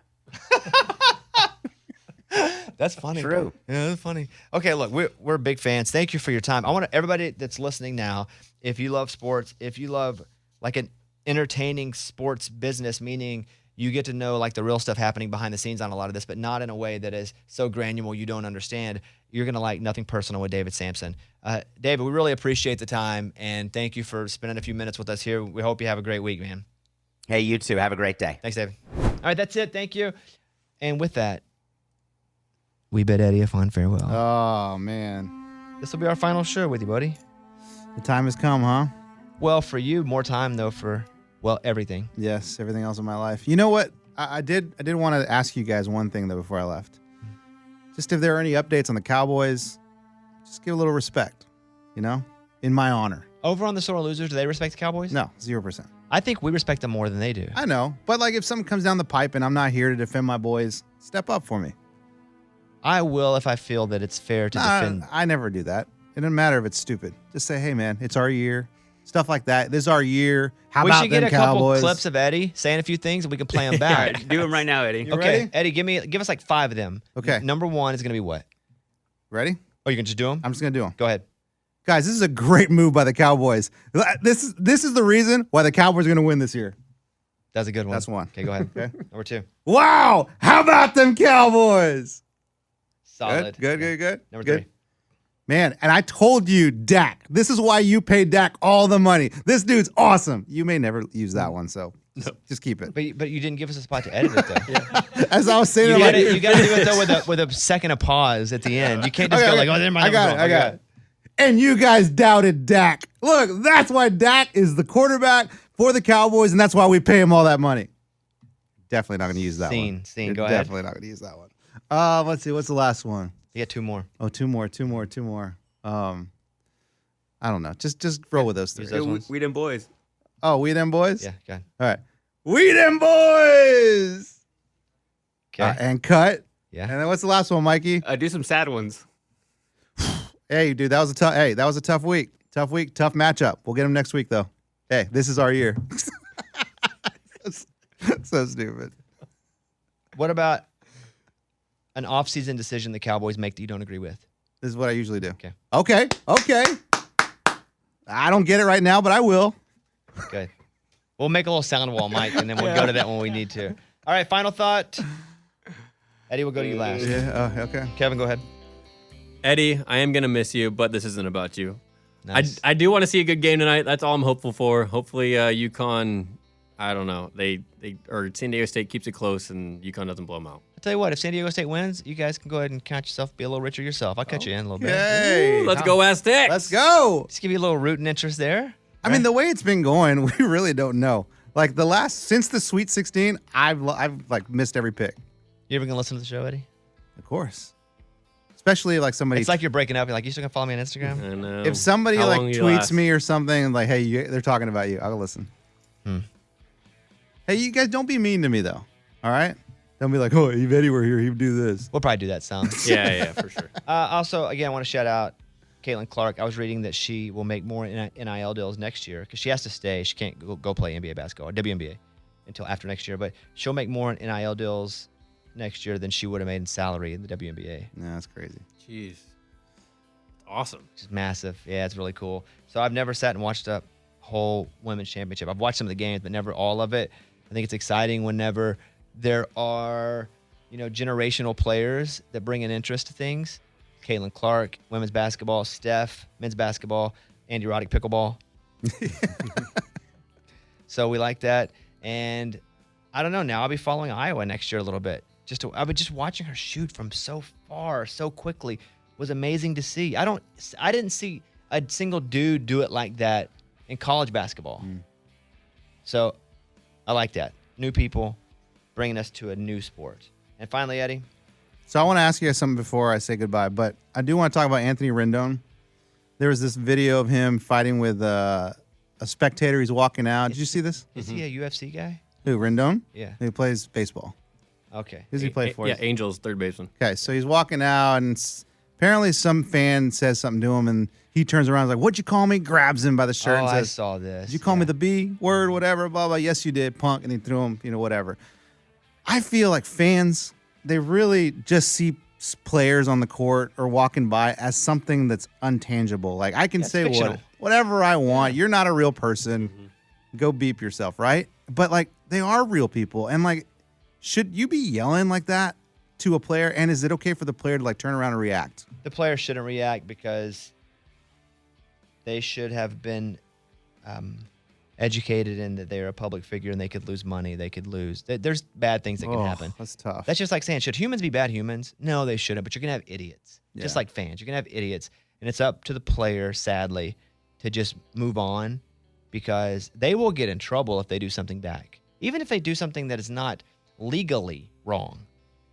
That's funny. True. Yeah, that's funny. Okay, look, we're big fans. Thank you for your time. I want everybody that's listening now, if you love sports, if you love like an entertaining sports business, meaning you get to know like the real stuff happening behind the scenes on a lot of this, but not in a way that is so granular you don't understand, you're going to like Nothing Personal with David Sampson. David, we really appreciate the time, and thank you for spending a few minutes with us here. We hope you have a great week, man. Hey, you too. Have a great day. Thanks, David. All right, that's it. Thank you. And with that, we bid Eddie a fond farewell. Oh, man. This will be our final show with you, buddy. The time has come, huh? Well, for you, more time, though, for, everything. Yes, everything else in my life. You know what? I did want to ask you guys one thing, though, before I left. Just if there are any updates on the Cowboys, just give a little respect, in my honor. Over on the Sore Losers, do they respect the Cowboys? No, 0%. I think we respect them more than they do. I know. But, if something comes down the pipe and I'm not here to defend my boys, step up for me. I will if I feel that it's fair to defend. I never do that. It doesn't matter if it's stupid. Just say, hey, man, it's our year. Stuff like that. This is our year. How we about should get them a couple Cowboys? clips of Eddie saying a few things, and we can play them All back. right, do them right now, Eddie. You Okay, ready? Eddie, give us like 5 of them. Okay. Number 1 is going to be what? Ready? Oh, you can just do them? I'm just going to do them. Go ahead. Guys, this is a great move by the Cowboys. This is the reason why the Cowboys are going to win this year. That's a good one. That's one. Okay, go ahead. Okay. Number 2. Wow. How about them Cowboys? Solid. Good. Number Good. 3. Man, and I told you, Dak. This is why you paid Dak all the money. This dude's awesome. You may never use that one, so just keep it. But you didn't give us a spot to edit it, though. As I was saying, You it got to do it, though, with a second of pause at the end. You can't just go like, oh, never mind. I got it. And you guys doubted Dak. Look, that's why Dak is the quarterback for the Cowboys, and that's why we pay him all that money. Definitely not going to use that one. Scene. You're Go ahead. Definitely not going to use that one. Let's see. What's the last one? You get 2 more. Oh, two more. I don't know. Just roll with those 3. Use those ones. We them boys. Oh, we them boys? Yeah, go ahead. All right. We them boys. Okay. And cut. Yeah. And then what's the last one, Mikey? Do some sad ones. Hey, dude, that was a tough week. Tough matchup. We'll get them next week, though. Hey, this is our year. So stupid. What about an off-season decision the Cowboys make that you don't agree with? This is what I usually do. Okay. Okay. I don't get it right now, but I will. Good. We'll make a little sound wall, Mike, and then we'll go to that when we need to. All right, final thought. Eddie, we'll go to you last. Yeah. Okay. Kevin, go ahead. Eddie, I am gonna miss you, but this isn't about you. Nice. I do want to see a good game tonight. That's all I'm hopeful for. Hopefully, UConn. I don't know. They or San Diego State keeps it close and UConn doesn't blow them out. I'll tell you what, if San Diego State wins, you guys can go ahead and count yourself, be a little richer yourself. I'll cut you in a little bit. Hey, Let's go Aztecs. let's go. Just give you a little rooting interest there. I mean, the way it's been going, we really don't know. Like since the Sweet 16, I've like missed every pick. You ever gonna listen to the show, Eddie? Of course. Especially like somebody. It's like you're breaking up. You're like, you still gonna follow me on Instagram? I know. if somebody How like long you tweets last? me or something like, "Hey, they're talking about you," I'll listen. Hey, you guys, don't be mean to me though. All right? Don't be like, "Oh, if Eddie were here, he'd do this." We'll probably do that sound. Yeah, for sure. Also, again, I want to shout out Caitlin Clark. I was reading that she will make more NIL deals next year because she has to stay. She can't go play NBA basketball, WNBA, until after next year. But she'll make more NIL deals next year than she would have made in salary in the WNBA. No, that's crazy. Jeez, it's awesome. Which is massive. Yeah, it's really cool. So I've never sat and watched a whole women's championship. I've watched some of the games, but never all of it. I think it's exciting whenever there are, generational players that bring an interest to things. Caitlin Clark, women's basketball. Steph, men's basketball. Andy Roddick, pickleball. So we like that. And I don't know. Now I'll be following Iowa next year a little bit. I've been just watching her shoot from so far, so quickly. Was amazing to see. I didn't see a single dude do it like that in college basketball. So I like that. New people bringing us to a new sport. And finally, Eddie. So I want to ask you guys something before I say goodbye, but I do want to talk about Anthony Rendon. There was this video of him fighting with a spectator. He's walking out. Did you see this? Is he a UFC guy? Who, Rendon? Yeah. He plays baseball. Okay. Who's he play for? Yeah, Angels, third baseman. Okay, so he's walking out, and apparently some fan says something to him, and he turns around and is like, "What'd you call me?" Grabs him by the shirt and I says, saw this. "Did you call me the B word, whatever, blah, blah." "Yes, you did, punk." And he threw him, whatever. I feel like fans, they really just see players on the court or walking by as something that's untangible. Like, I can it's say fictional. whatever I want. You're not a real person. Go beep yourself, right? But, like, they are real people. And, like, should you be yelling like that to a player? And is it okay for the player to, like, turn around and react? The player shouldn't react because they should have been educated in that they're a public figure and they could lose money. They could lose. There's bad things that can happen. That's tough. That's just like saying, should humans be bad humans? No, they shouldn't, but you're going to have idiots. Just Yeah. like fans. You're going to have idiots. And it's up to the player, sadly, to just move on because they will get in trouble if they do something back. Even if they do something that is not legally wrong.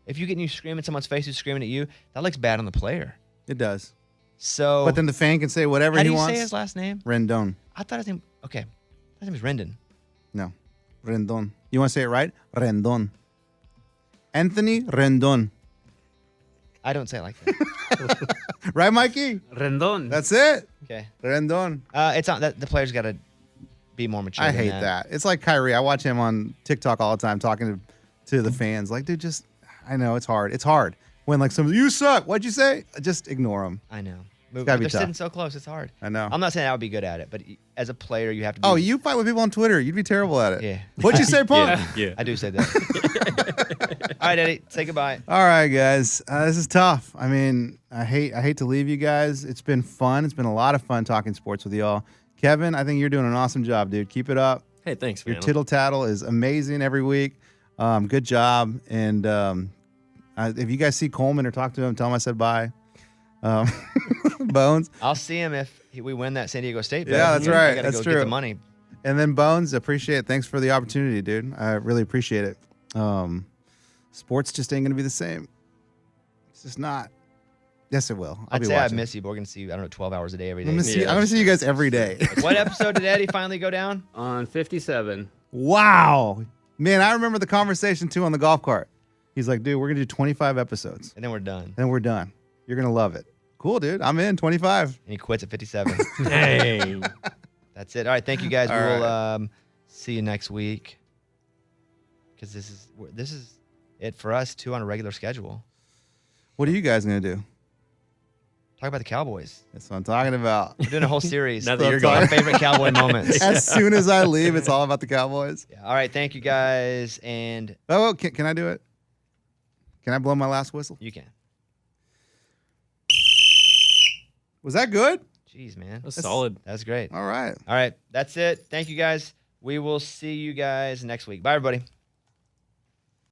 If you get you screaming in someone's face who's screaming at you, that looks bad on the player. It does. So, But then the fan can say whatever how he do you wants. say his last name? Rendon. I thought his name, okay. His name is Rendon. No. Rendon. You want to say it right? Rendon. Anthony Rendon. I don't say it like that. Right, Mikey? Rendon. That's it. Okay. Rendon. It's not that the player's got to be more mature. I than hate that. It's like Kyrie. I watch him on TikTok all the time talking to the fans. Like, dude, just, I know it's hard. It's hard. When, like, somebody, "You suck. What'd you say?" Just ignore them. I know. gotta be They're tough. sitting so close. It's hard. I know. I'm not saying I would be good at it, but as a player, you have to be. Oh, you fight with people on Twitter. You'd be terrible at it. Yeah. What'd you say, punk? Yeah. I do say that. All right, Eddie, say goodbye. All right, guys. This is tough. I mean, I hate to leave you guys. It's been fun. It's been a lot of fun talking sports with y'all. Kevin, I think you're doing an awesome job, dude. Keep it up. Hey, thanks, man. Your tittle tattle is amazing every week. Good job. And if you guys see Coleman or talk to him, tell him I said bye. Bones. I'll see him if we win that San Diego State bet. Yeah, that's right. I gotta That's go true. Get the money. And then Bones, appreciate it. Thanks for the opportunity, dude. I really appreciate it. Sports just ain't gonna be the same. It's just not. Yes, it will. I'll I'd be say I watching. miss you, but we're gonna see you. I don't know, 12 hours a day every day. I'm gonna see you guys every day. What episode did Eddie finally go down? On 57. Wow, man! I remember the conversation too on the golf cart. He's like, "Dude, we're gonna do 25 episodes, And then we're done. and then we're done. You're gonna love it." Cool, dude. I'm in 25. And he quits at 57. Dang. That's it. All right, thank you guys. All We'll see you next week because this is it for us too on a regular schedule. What are you guys gonna do? Talk about the Cowboys. That's what I'm talking about. We're doing a whole series. Now that you're Our gone. favorite Cowboy moments. As soon as I leave, it's all about the Cowboys. Yeah. All right. Thank you guys. And Oh, can I do it? Can I blow my last whistle? you can. Was that good? Jeez, man. That's solid. That's great. All right. All right. That's it. Thank you guys. We will see you guys next week. Bye, everybody.